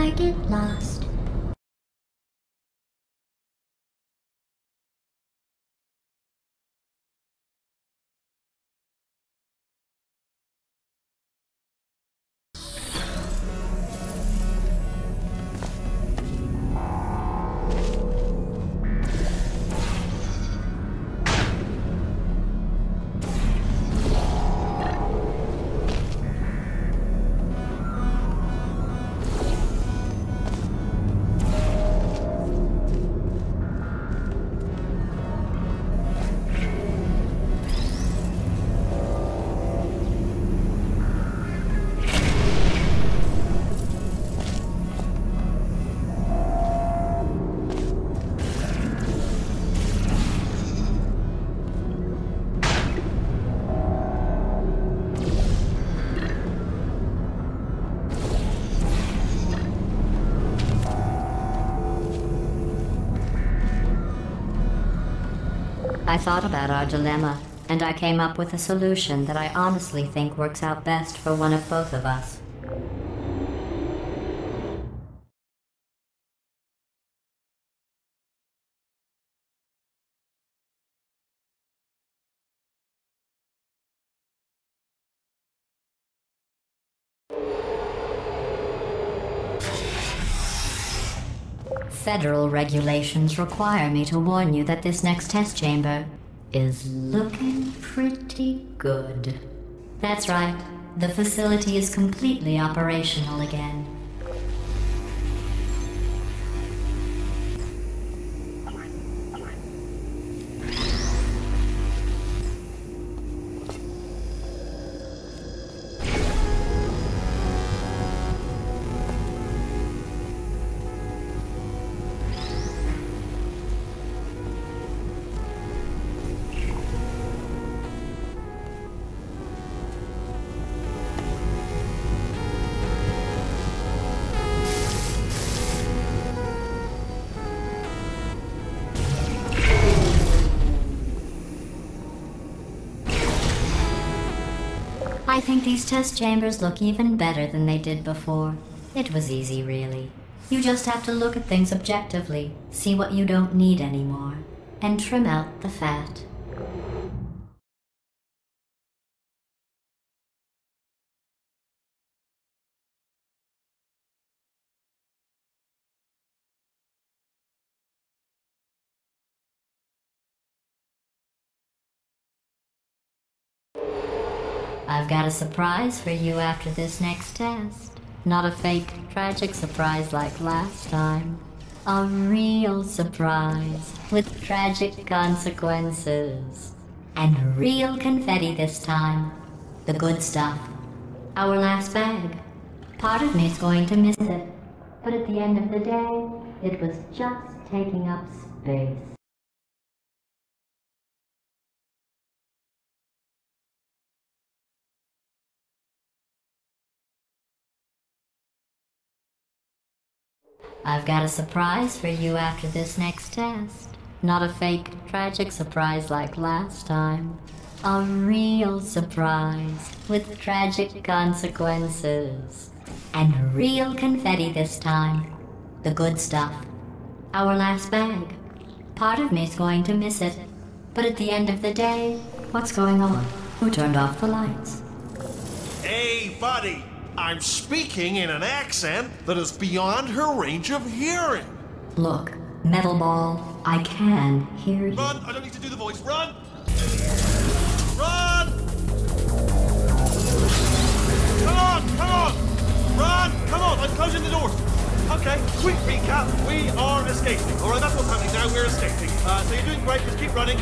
I get lost. I thought about our dilemma, and I came up with a solution that I honestly think works out best for one of both of us. Federal regulations require me to warn you that this next test chamber is looking pretty good. That's right. The facility is completely operational again. I think these test chambers look even better than they did before. It was easy, really. You just have to look at things objectively, see what you don't need anymore, and trim out the fat. I've got a surprise for you after this next test. Not a fake, tragic surprise like last time. A real surprise with tragic consequences. And real confetti this time. The good stuff. Our last bag. Part of me's going to miss it. But at the end of the day, it was just taking up space. I've got a surprise for you after this next test. Not a fake, tragic surprise like last time. A real surprise with tragic consequences. And real confetti this time. The good stuff. Our last bag. Part of me's going to miss it. But at the end of the day, what's going on? Who turned off the lights? Hey, buddy! I'm speaking in an accent that is beyond her range of hearing. Look, Metal Ball, I can hear you. Run! I don't need to do the voice. Run! Run! Come on! Come on! Run! Come on! I'm closing the doors. Okay, quick recap. We are escaping. All right, that's what's happening now. We're escaping. So you're doing great. Just keep running.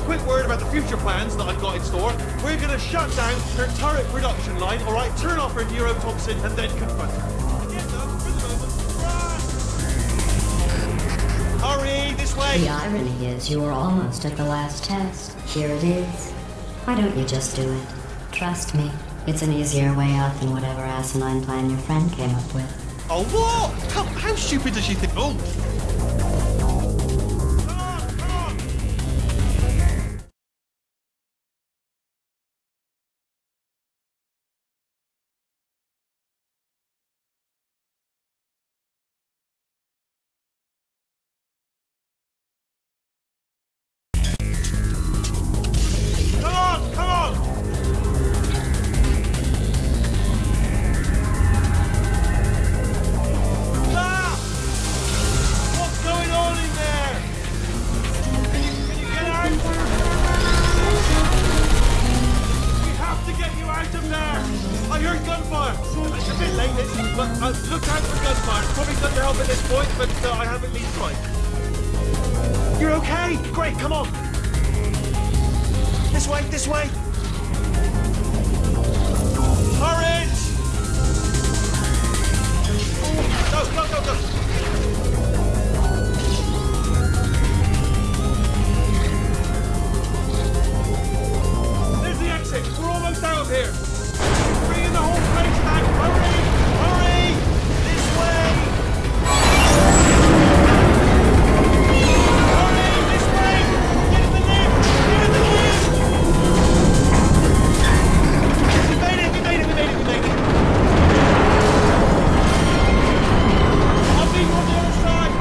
Quick word about the future plans that I've got in store. We're going to shut down her turret production line, all right? Turn off her neurotoxin and then confront her. Get them for the moment. Run! Hurry, this way! The irony is you were almost at the last test. Here it is. Why don't you just do it? Trust me, it's an easier way out than whatever asinine plan your friend came up with. Oh, what? How stupid does she think? Oh! But look out for gunfire. It's probably not to help at this point, but I have at least tried. You're okay? Great, come on. This way, this way. Courage! Go, go, go, go. There's the exit. We're almost out of here. Bringing the whole place back. Hurry! Hurry! This way! Hurry! This way! Get in the lift! Get in the lift! We made it! We made it! We made it! We made it! I'll be on the other side!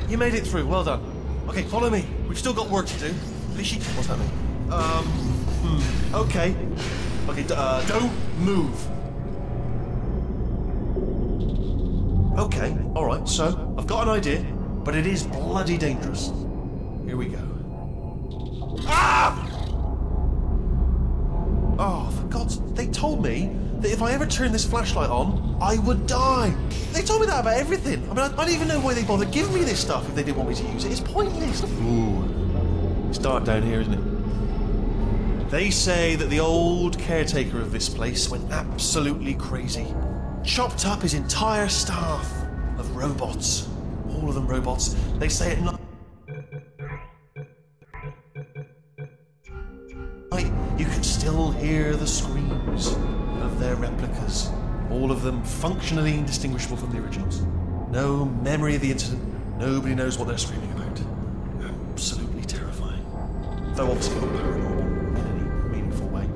You made it through, well done. Okay, follow me. We've still got work to do. Fishy, what's happening? Okay. Okay, don't move. Okay, alright, so, I've got an idea, but it is bloody dangerous. Here we go. Ah! Oh, for God's... They told me that if I ever turned this flashlight on, I would die. They told me that about everything. I mean, I don't even know why they bothered giving me this stuff if they didn't want me to use it. It's pointless. Ooh. It's dark down here, isn't it? They say that the old caretaker of this place went absolutely crazy. Chopped up his entire staff of robots. All of them robots. They say it not... You can still hear the screams of their replicas, all of them functionally indistinguishable from the originals. No memory of the incident, nobody knows what they're screaming about. Absolutely terrifying. Though obviously not paranormal in any meaningful way.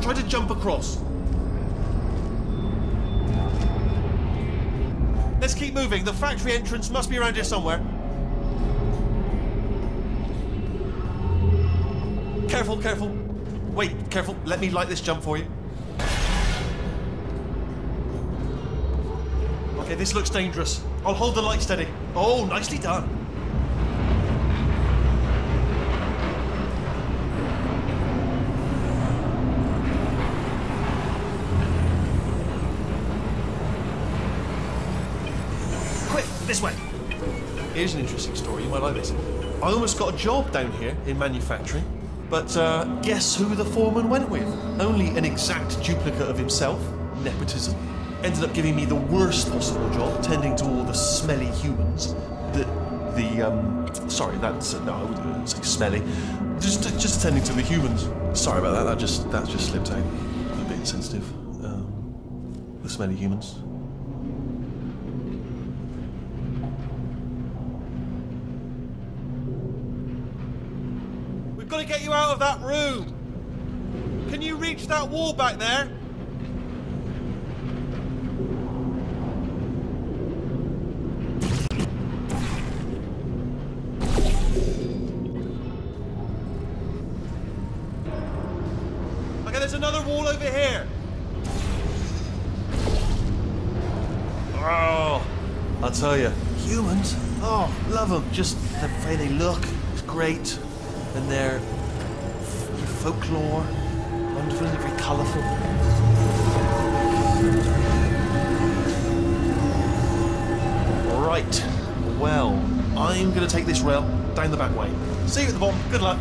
Try to jump across. Let's keep moving. The factory entrance must be around here somewhere. Careful, careful. Wait, careful. Let me light this jump for you. Okay, this looks dangerous. I'll hold the light steady. Oh, nicely done. This way. Here's an interesting story, you might like this. I almost got a job down here in manufacturing, but guess who the foreman went with? Only an exact duplicate of himself, nepotism. Ended up giving me the worst possible job, tending to all the smelly humans. Sorry, that's, no, I wouldn't say smelly. Just attending to the humans. Sorry about that, that just slipped out. A bit insensitive. The smelly humans. Got to get you out of that room. Can you reach that wall back there? Okay, there's another wall over here. Oh, I'll tell you, humans, oh, love them. Just the way they look, it's great. And their folklore, wonderful and very colourful. Right, well, I'm going to take this rail down the back way. See you at the bottom, good luck.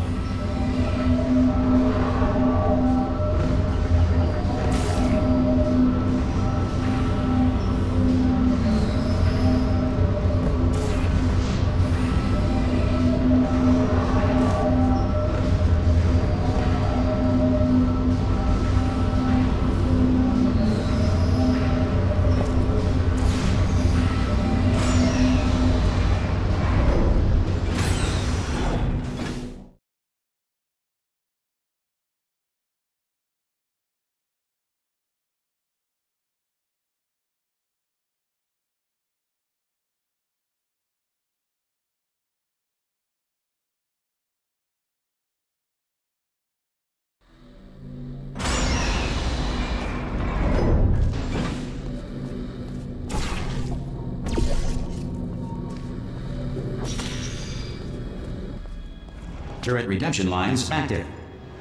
Turret redemption lines active.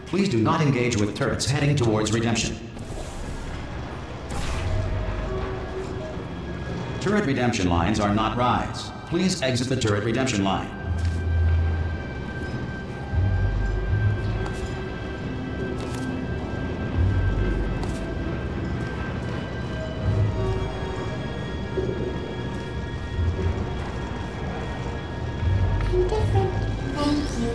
Please do not engage with turrets heading towards redemption. Turret redemption lines are not rides. Please exit the turret redemption line. Indifferent. Thank you.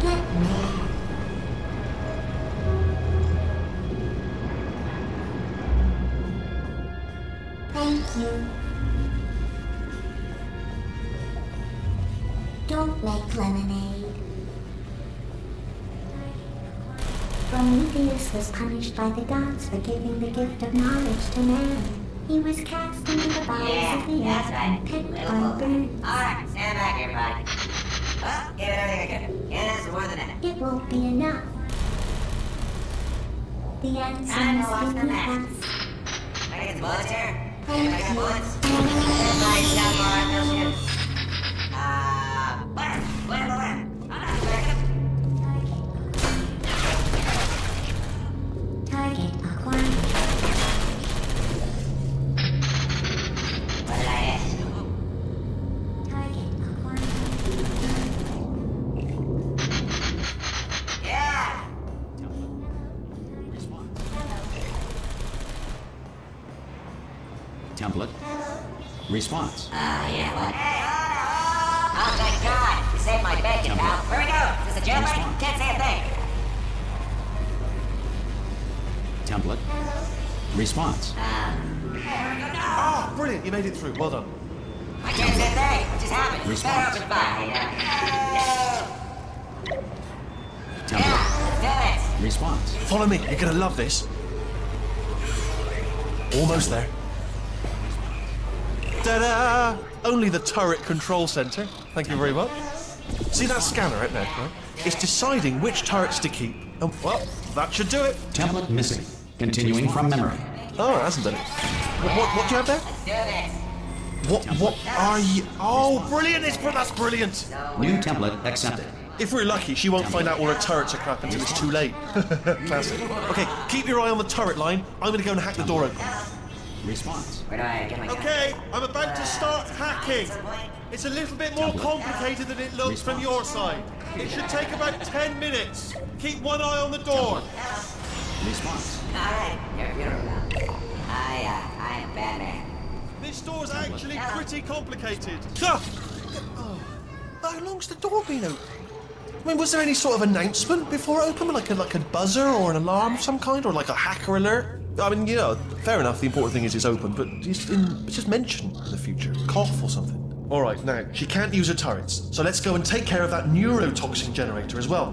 Get mad. Thank you. Don't make lemonade. Prometheus was punished by the gods for giving the gift of knowledge to man. He was cast into the bowels of the earth and picked by birds. Alright, stand back here, buddy. Well, give it everything I can. And it's more than enough. It won't be enough. The answer Time to must watch be the with match. us. Can I get the bullets here? Thank Can I get you. bullets? Everybody stop for it, no shit. Where? Target acquired. What did I hit? Target acquired. Yeah! Template. Response. Yeah, what? Hey, oh, thank God! You saved my bacon, pal. Where we go? Is this a jailbreak? Response. Can't say a thing. Template. Response. Ah, brilliant, you made it through. Well done. I can't say a thing. What just happened? Response. Better open fire, you know? Template. Yeah, let's do it. Response. Follow me, you're gonna love this. Almost there. Ta-da! Only the turret control center. Thank you very much. See that scanner right there, right? It's deciding which turrets to keep. And, well, that should do it. Template missing. Continuing from memory. Oh, it hasn't done it. What do you have there? Let's do this. What are you? Oh, brilliant! That's brilliant. New template accepted. If we're lucky, she won't find out all her turrets are crap until it's too late. Classic. Okay, keep your eye on the turret line. I'm gonna go and hack the door open. Response. Where do I get my gun? Okay, I'm about to start hacking. It's a little bit more complicated than it looks from your side. It should take about 10 minutes. Keep one eye on the door. Response. Alright, you're beautiful. I am Batman. This door's actually pretty complicated. Ah! Oh, how long's the door been open? I mean, was there any sort of announcement before it opened? Like a buzzer or an alarm of some kind? Or like a hacker alert? I mean, you know, fair enough, the important thing is it's open, but it's just mentioned in the future. Cough or something. Alright, now, she can't use her turrets, so let's go and take care of that neurotoxin generator as well.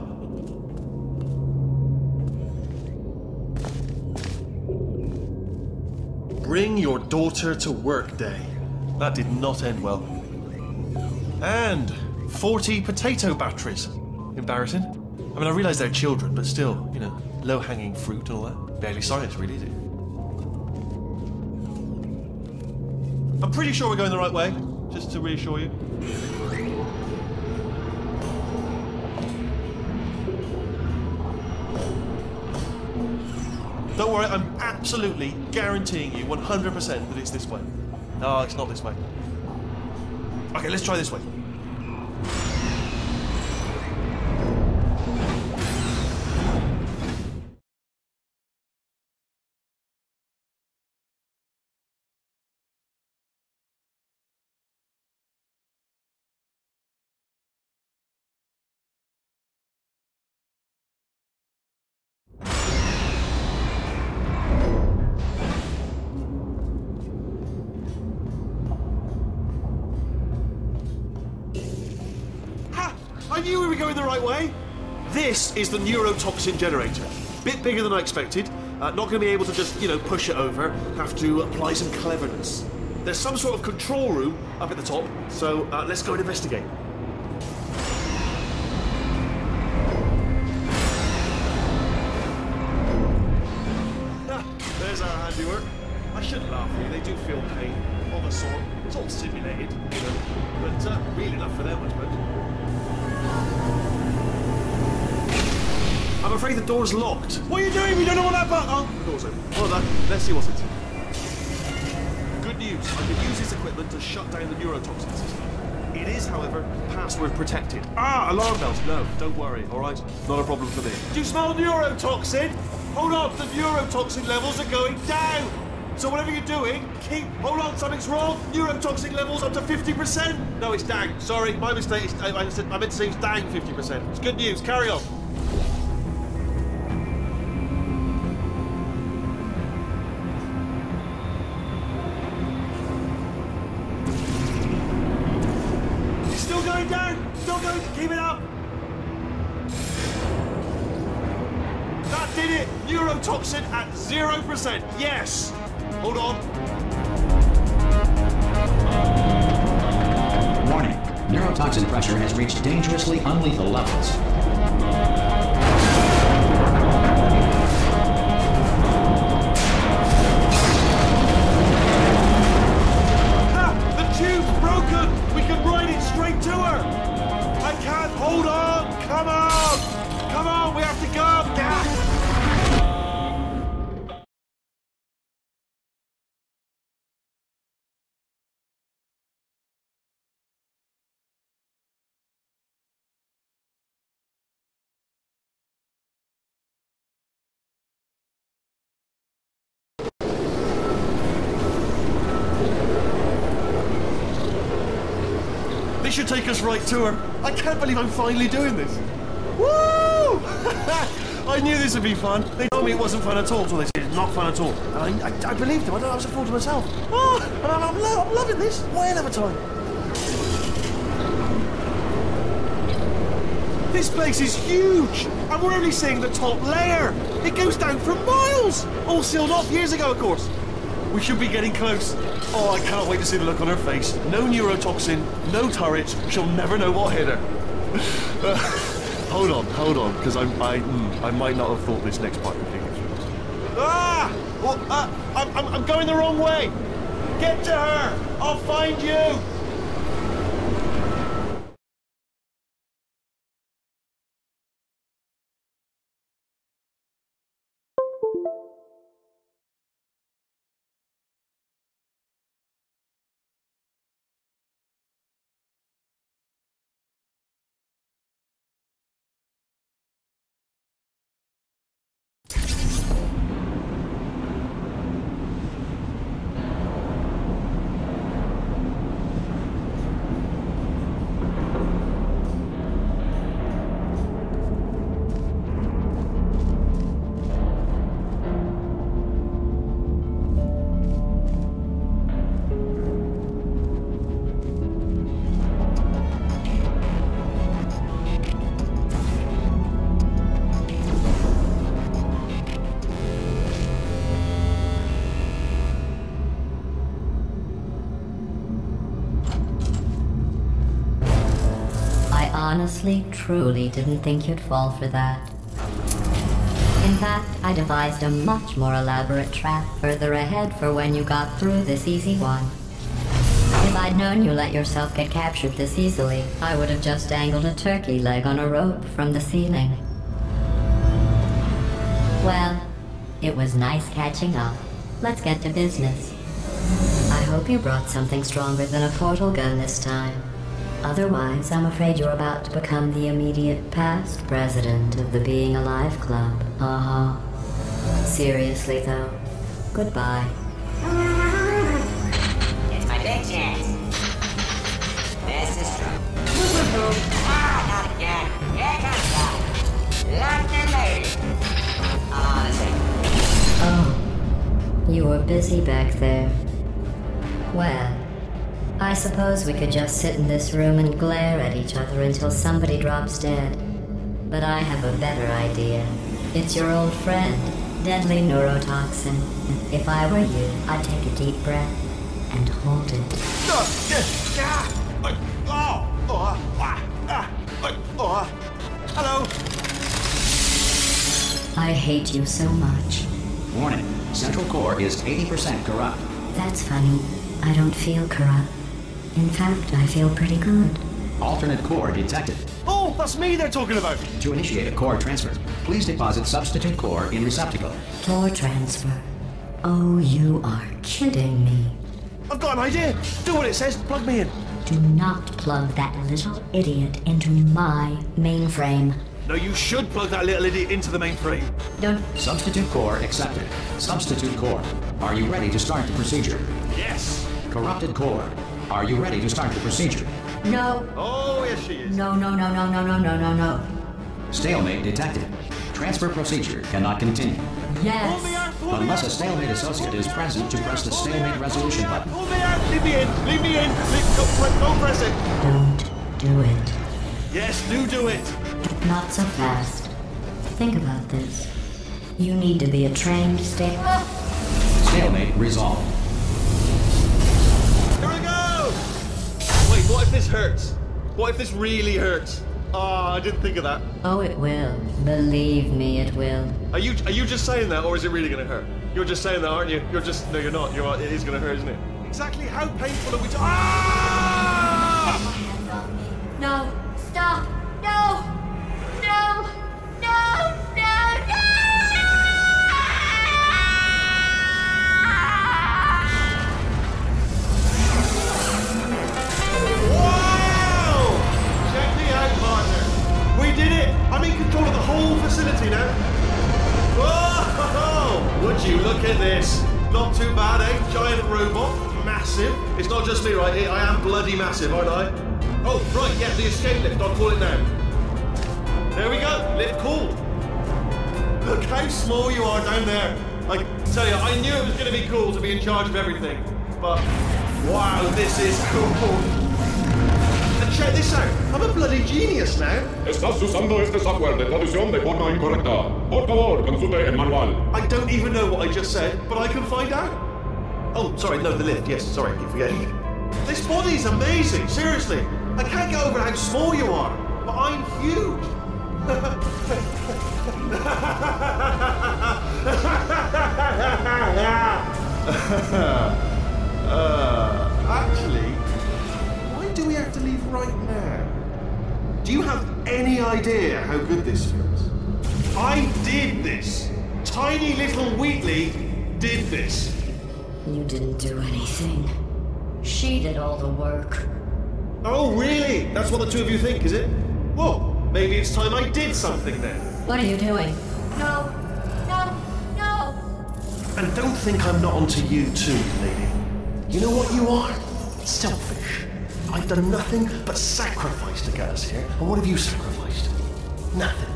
Bring your daughter to work day. That did not end well. And 40 potato batteries. Embarrassing. I mean, I realise they're children, but still, you know, low-hanging fruit and all that. Barely science, really, is it? I'm pretty sure we're going the right way, just to reassure you. Don't worry, I'm absolutely guaranteeing you 100% that it's this way. No, it's not this way. Okay, let's try this way. I knew we were going the right way. This is the neurotoxin generator. Bit bigger than I expected. Not going to be able to just, you know, push it over. Have to apply some cleverness. There's some sort of control room up at the top, so let's go and investigate. There's our handiwork. I shouldn't laugh at you. They do feel pain of a sort. It's all simulated, you know. But real enough for them, I suppose. I'm afraid the door's locked. What are you doing? We don't know what that button. Oh, the door's open. Well done. Let's see what's inside. Good news. I can use this equipment to shut down the neurotoxin system. It is, however, password protected. Ah, alarm bells. No, don't worry. All right, not a problem for me. Do you smell neurotoxin? Hold on, the neurotoxin levels are going down. So whatever you're doing, hold on, something's wrong. Neurotoxin levels up to 50%. No, it's down. Sorry, my mistake. I meant to say it's down 50%. It's good news. Carry on. It's still going down. Still going. Keep it up. That did it! Neurotoxin at 0%. Yes! Hold on. Warning. Neurotoxin pressure has reached dangerously unlethal levels. Ah! The tube's broken! We can ride it straight to her! I can't! Hold on! Come on! Come on! We have to go! This should take us right to her. I can't believe I'm finally doing this. Woo! I knew this would be fun. They told me it wasn't fun at all, so they said it's not fun at all. And I believed them. I was a fool to myself. Oh, and I'm loving this. Whale of a time. This place is huge, and we're only seeing the top layer. It goes down for miles. All sealed off years ago, of course. We should be getting close. Oh, I cannot wait to see the look on her face. No neurotoxin, no turret. She'll never know what hit her. Hold on, because I might not have thought this next part completely through. Ah! Well, I'm going the wrong way. Get to her. I'll find you. Honestly, truly didn't think you'd fall for that. In fact, I devised a much more elaborate trap further ahead for when you got through this easy one. If I'd known you let yourself get captured this easily, I would have just dangled a turkey leg on a rope from the ceiling. Well, it was nice catching up. Let's get to business. I hope you brought something stronger than a portal gun this time. Otherwise, I'm afraid you're about to become the immediate past president of the Being Alive Club. Seriously, though, goodbye. It's my big chance. This is true. Not again. Here comes that. London lady. Oh, you were busy back there. Well, I suppose we could just sit in this room and glare at each other until somebody drops dead. But I have a better idea. It's your old friend, deadly neurotoxin. If I were you, I'd take a deep breath and hold it. Hello. I hate you so much. Warning. Central core is 80% corrupt. That's funny. I don't feel corrupt. In fact, I feel pretty good. Alternate core detected. Oh, that's me they're talking about. To initiate a core transfer, please deposit substitute core in receptacle. Core transfer. Oh, you are kidding me. I've got an idea. Do what it says. Plug me in. Do not plug that little idiot into my mainframe. No, you should plug that little idiot into the mainframe. Don't. Substitute core accepted. Substitute core. Are you ready to start the procedure? Yes. Corrupted core. Are you ready to start the procedure? No. Oh, yes, she is. No. No. Stalemate detected. Transfer procedure cannot continue. Pull me Yes. out, pull me Unless out. a stalemate associate is present to press the stalemate resolution button. Pull me out. Leave me in. Leave me in. Don't press it. Don't do it. Yes, do it. Not so fast. Think about this. You need to be a trained Stalemate resolved. Here we go. Wait, what if this hurts? What if this really hurts? Oh, I didn't think of that. Oh, it will. Believe me, it will. Are you just saying that, or is it really going to hurt? You're just saying that, aren't you? No, you're not. It is going to hurt, isn't it? Exactly how painful are we? Ah! No. Stop. No. No. No. Wow! Check me out, partner. We did it. I'm in control of the whole facility now. Whoa! Would you look at this? Not too bad, eh? Giant robot, massive. It's not just me, right? I am bloody massive, aren't I? Oh, right, yeah, the escape lift. I'll call it now. There we go. Lift cool. Look how small you are down there. I tell you, I knew it was going to be cool to be in charge of everything. But, wow, this is cool. And check this out. I'm a bloody genius now. Estás usando este software de traducción de forma incorrecta. Por favor, consulte el manual. I don't even know what I just said, but I can find out. Oh, sorry, no, the lift. Yes, sorry, I keep forgetting. This body's amazing, seriously. I can't get over how small you are, but I'm huge. Actually, why do we have to leave right now? Do you have any idea how good this feels? I did this. Tiny little Wheatley did this. You didn't do anything. She did all the work. Oh, really? That's what the two of you think, is it? Well, maybe it's time I did something then. What are you doing? No. And don't think I'm not onto you too, lady. You know what you are? Selfish. I've done nothing but sacrifice to get us here. And what have you sacrificed? Nothing.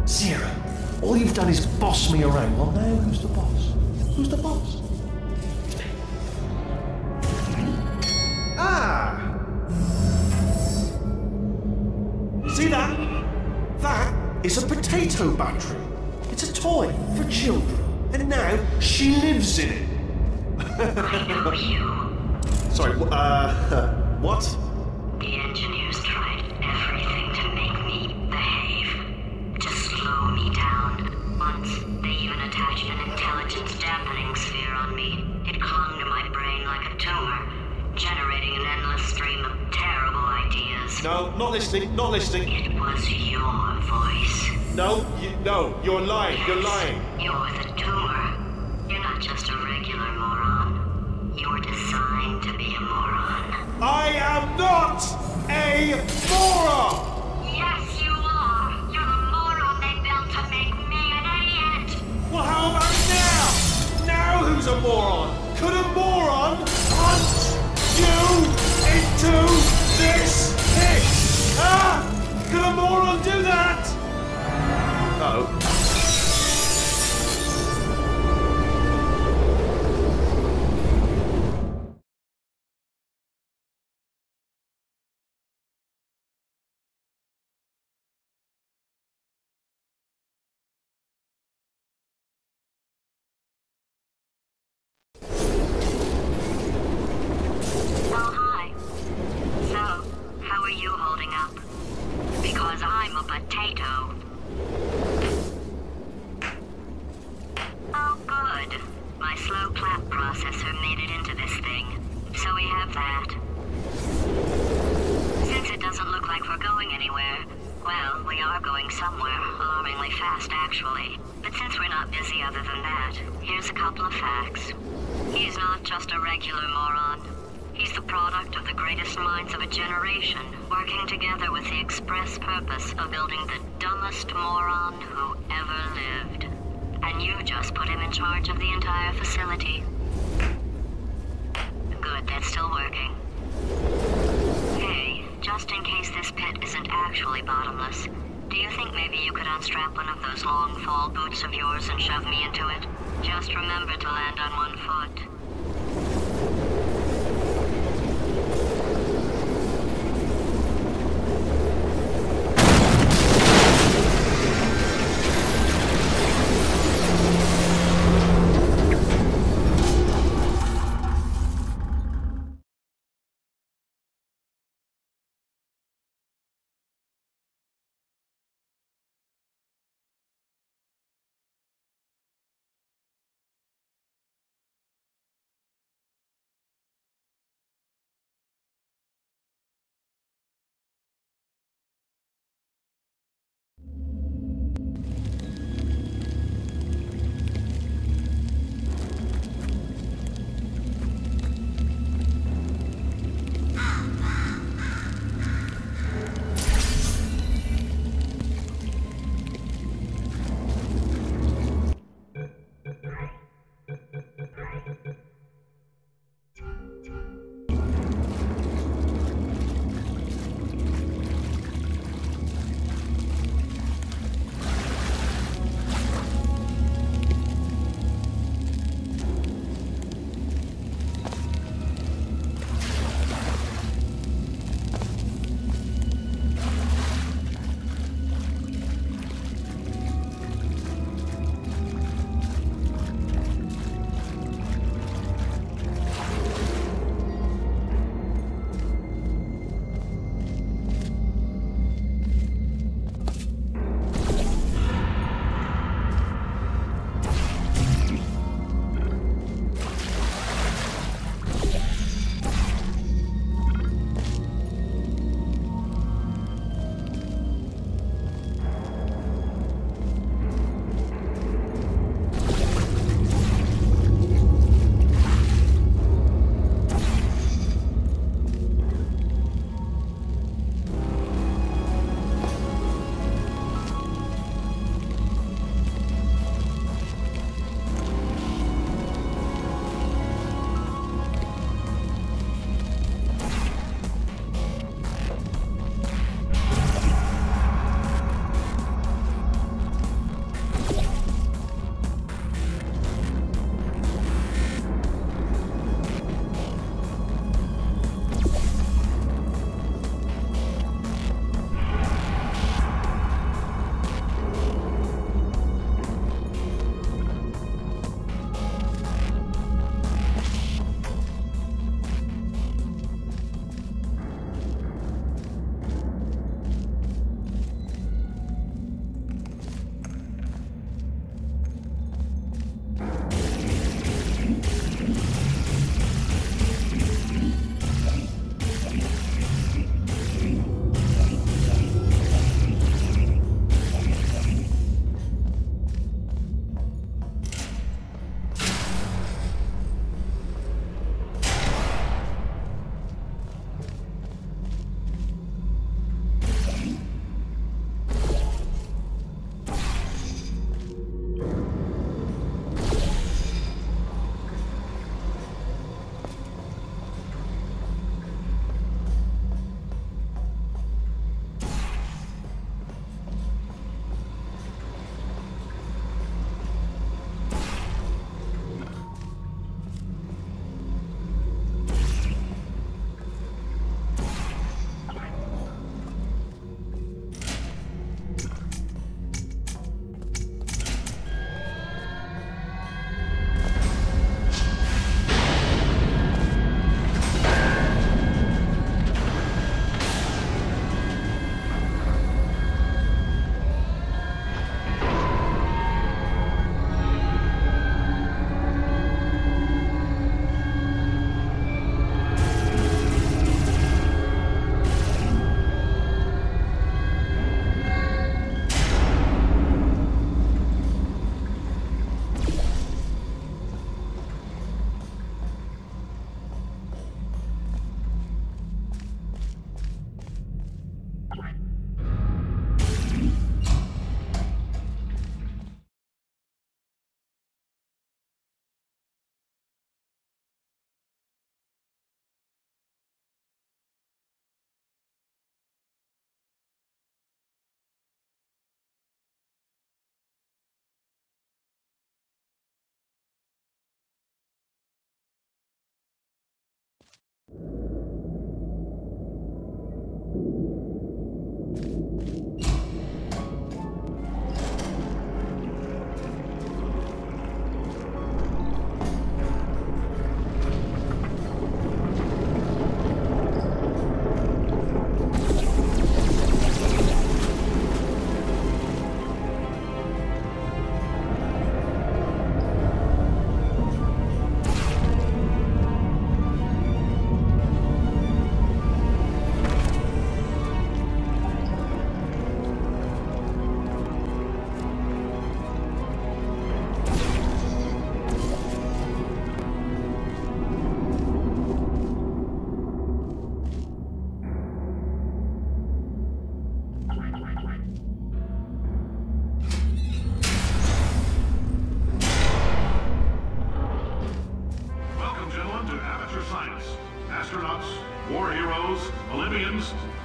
Zero. All you've done is boss me around. Well, now who's the boss? Who's the boss? It's me. Ah! See that? That is a potato battery. It's a toy for children. And now she lives in it. Sorry, what? The engineers tried everything to make me behave, to slow me down. Once, they even attached an intelligence dampening sphere on me. It clung to my brain like a tumor, generating an endless stream of terrible ideas. No, not listening, not listening. It was your voice. No, you're lying, you're lying. You're the tumor. You're not just a regular moron. You're designed to be a moron. I am not a moron! Yes, you are. You're the moron they built to make me an idiot. Well, how about now? Now who's a moron? Could a moron punch you into this pit? Ah! Could a moron do that? Uh-oh. Oh, hi. So, how are you holding up? Because I'm a potato. Oh, good. My slow clap processor made it into this thing, so we have that. Since it doesn't look like we're going anywhere, well, we are going somewhere, alarmingly fast actually. But since we're not busy other than that, here's a couple of facts. He's not just a regular moron. He's the product of the greatest minds of a generation, working together with the express purpose of building the dumbest moron who ever lived. And you just put him in charge of the entire facility. Good, that's still working. Hey, just in case this pit isn't actually bottomless, do you think maybe you could unstrap one of those long fall boots of yours and shove me into it? Just remember to land on one foot.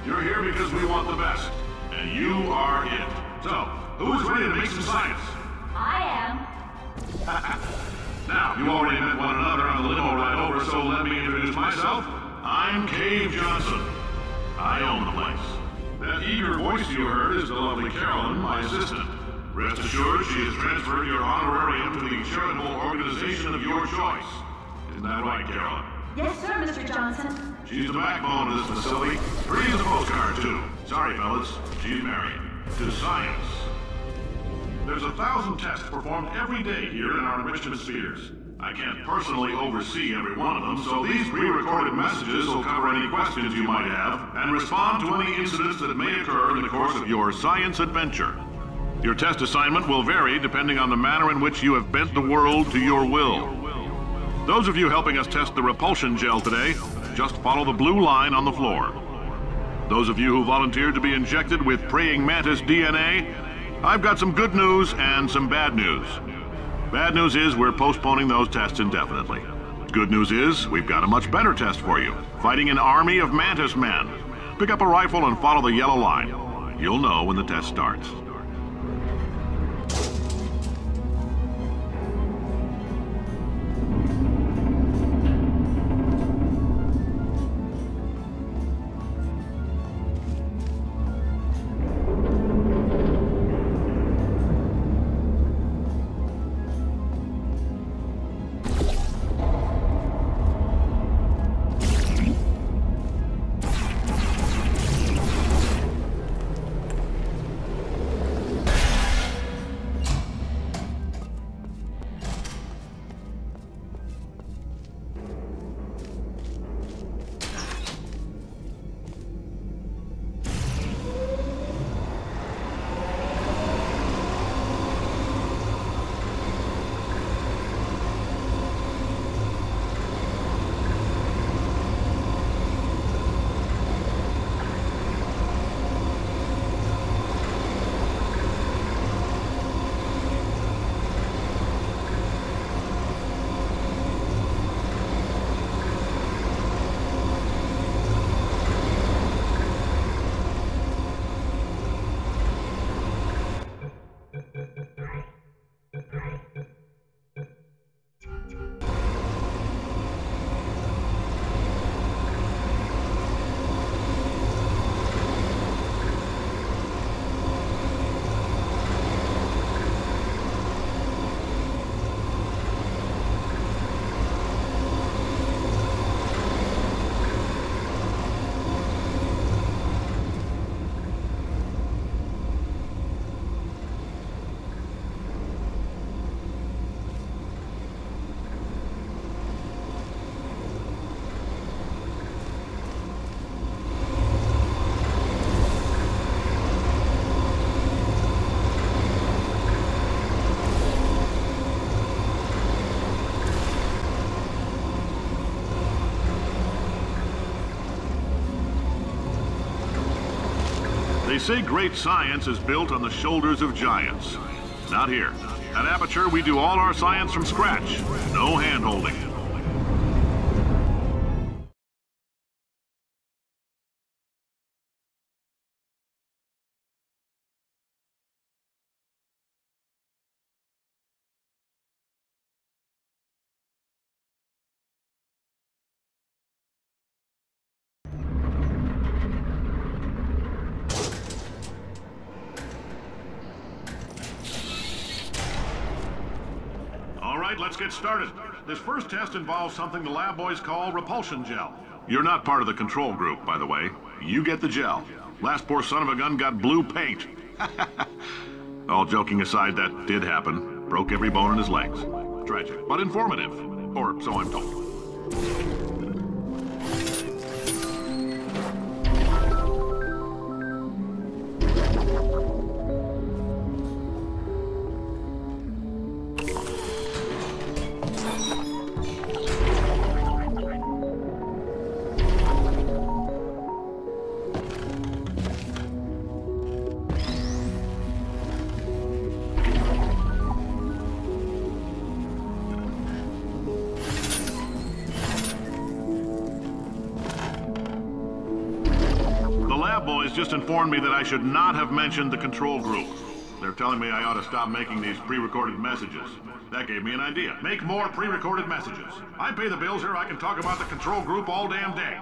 You're here because we want the best, and you are it. So, who is ready to make some science? I am. Now, you already met one another on the limo ride over, so let me introduce myself. I'm Cave Johnson. I own the place. That eager voice you heard is the lovely Carolyn, my assistant. Rest assured, she has transferred your honorarium to the charitable organization of your choice. Isn't that right, Carolyn? Yes, sir, Mr. Johnson. She's the backbone of this facility. Free as a postcard, too. Sorry, fellas. She's married. To science. There's 1,000 tests performed every day here in our enrichment spheres. I can't personally oversee every one of them, so these pre-recorded messages will cover any questions you might have and respond to any incidents that may occur in the course of your science adventure. Your test assignment will vary depending on the manner in which you have bent the world to your will. Those of you helping us test the repulsion gel today, just follow the blue line on the floor. Those of you who volunteered to be injected with praying mantis DNA, I've got some good news and some bad news. Bad news is we're postponing those tests indefinitely. Good news is we've got a much better test for you, fighting an army of mantis men. Pick up a rifle and follow the yellow line. You'll know when the test starts. They say great science is built on the shoulders of giants. Not here. At Aperture, we do all our science from scratch. No hand-holding. Let's get started. This first test involves something the lab boys call repulsion gel. You're not part of the control group, by the way. You get the gel. Last poor son of a gun got blue paint. All joking aside, that did happen. Broke every bone in his legs. Tragic, but informative. Or so I'm told. Lab boys just informed me that I should not have mentioned the control group. They're telling me I ought to stop making these pre-recorded messages. That gave me an idea. Make more pre-recorded messages. I pay the bills here, I can talk about the control group all damn day.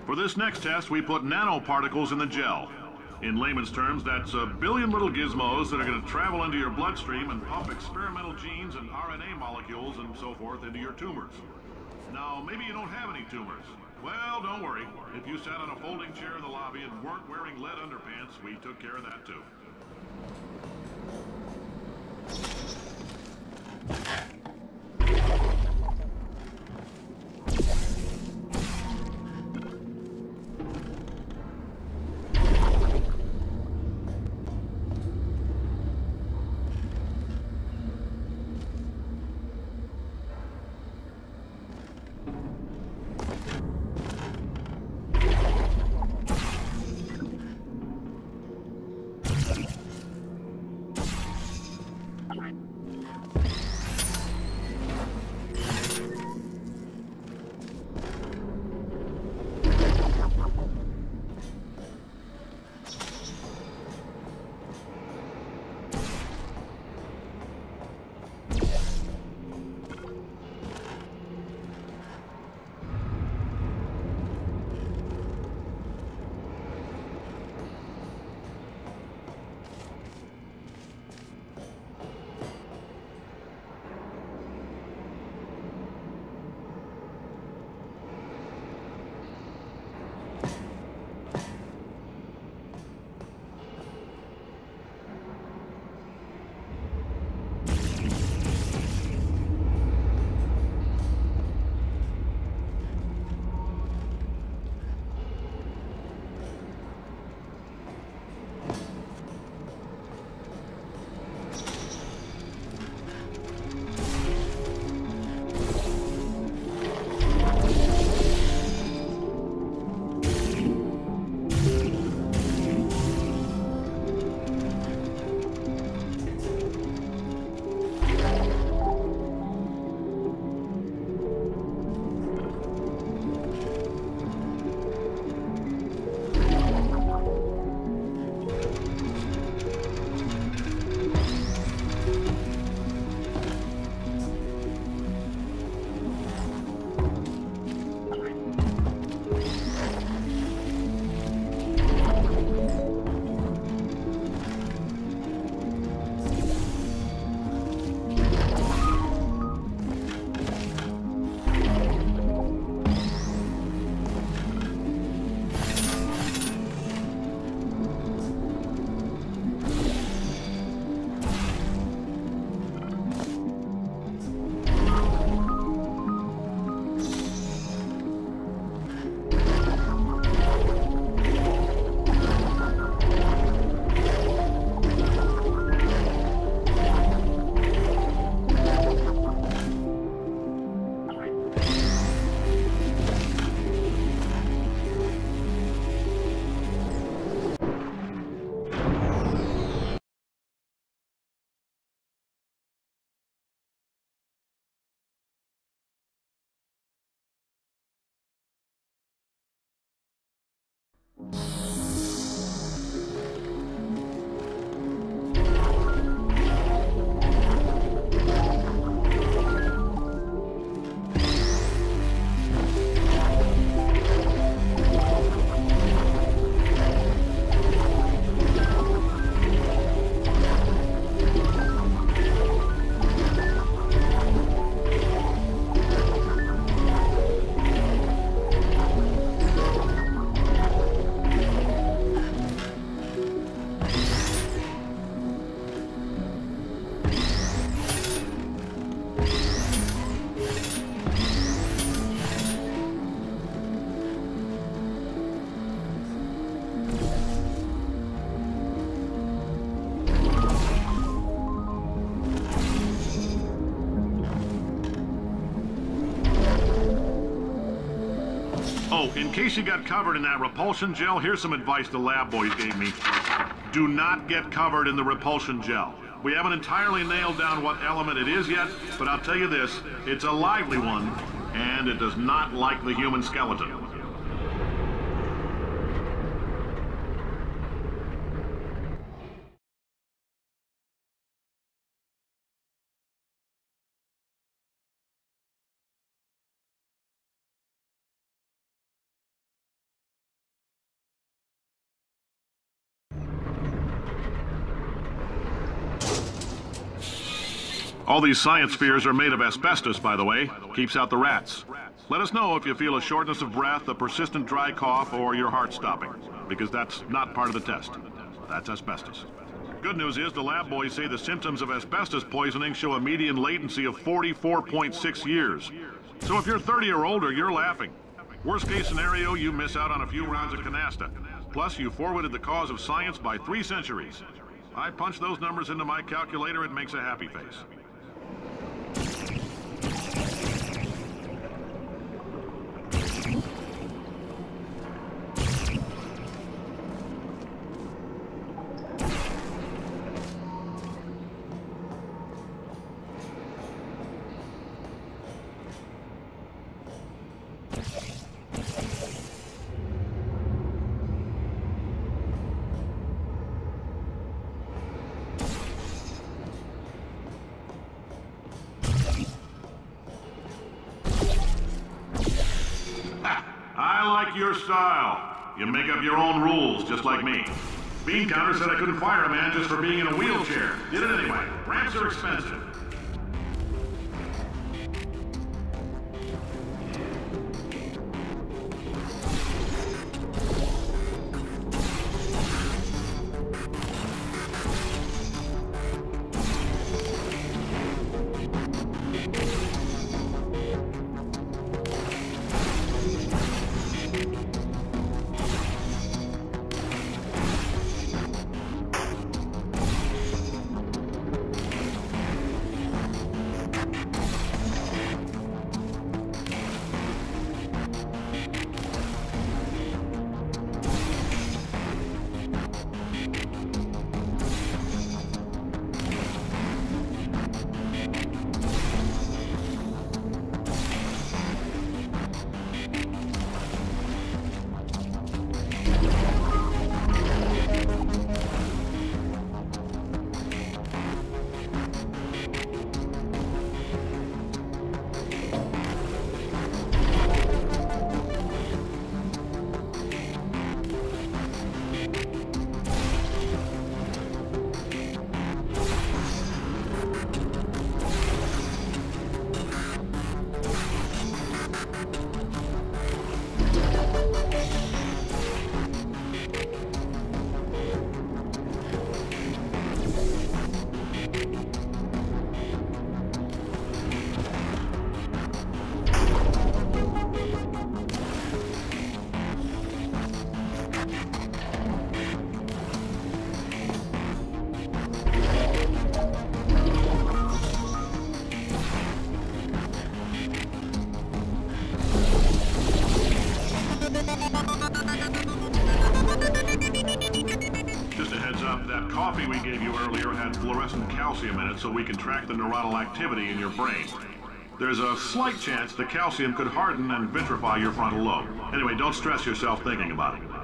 For this next test, we put nanoparticles in the gel. In layman's terms, that's a billion little gizmos that are going to travel into your bloodstream and pump experimental genes and RNA molecules and so forth into your tumors. Now, maybe you don't have any tumors. Well, don't worry. If you sat on a folding chair in the lobby and weren't wearing lead underpants, we took care of that too. In case you got covered in that repulsion gel, here's some advice the lab boys gave me. Do not get covered in the repulsion gel. We haven't entirely nailed down what element it is yet, but I'll tell you this, it's a lively one, and it does not like the human skeleton. All these science spheres are made of asbestos, by the way. Keeps out the rats. Let us know if you feel a shortness of breath, a persistent dry cough, or your heart stopping, because that's not part of the test. That's asbestos. Good news is the lab boys say the symptoms of asbestos poisoning show a median latency of 44.6 years. So if you're 30 or older, you're laughing. Worst case scenario, you miss out on a few rounds of canasta. Plus, you forwarded the cause of science by 3 centuries. I punch those numbers into my calculator, it makes a happy face. I like your style. You make up your own rules, just like me. Bean Counter said I couldn't fire a man just for being in a wheelchair. Did it anyway. Ramps are expensive. That coffee we gave you earlier had fluorescent calcium in it so we can track the neuronal activity in your brain. There's a slight chance the calcium could harden and vitrify your frontal lobe. Anyway, don't stress yourself thinking about it.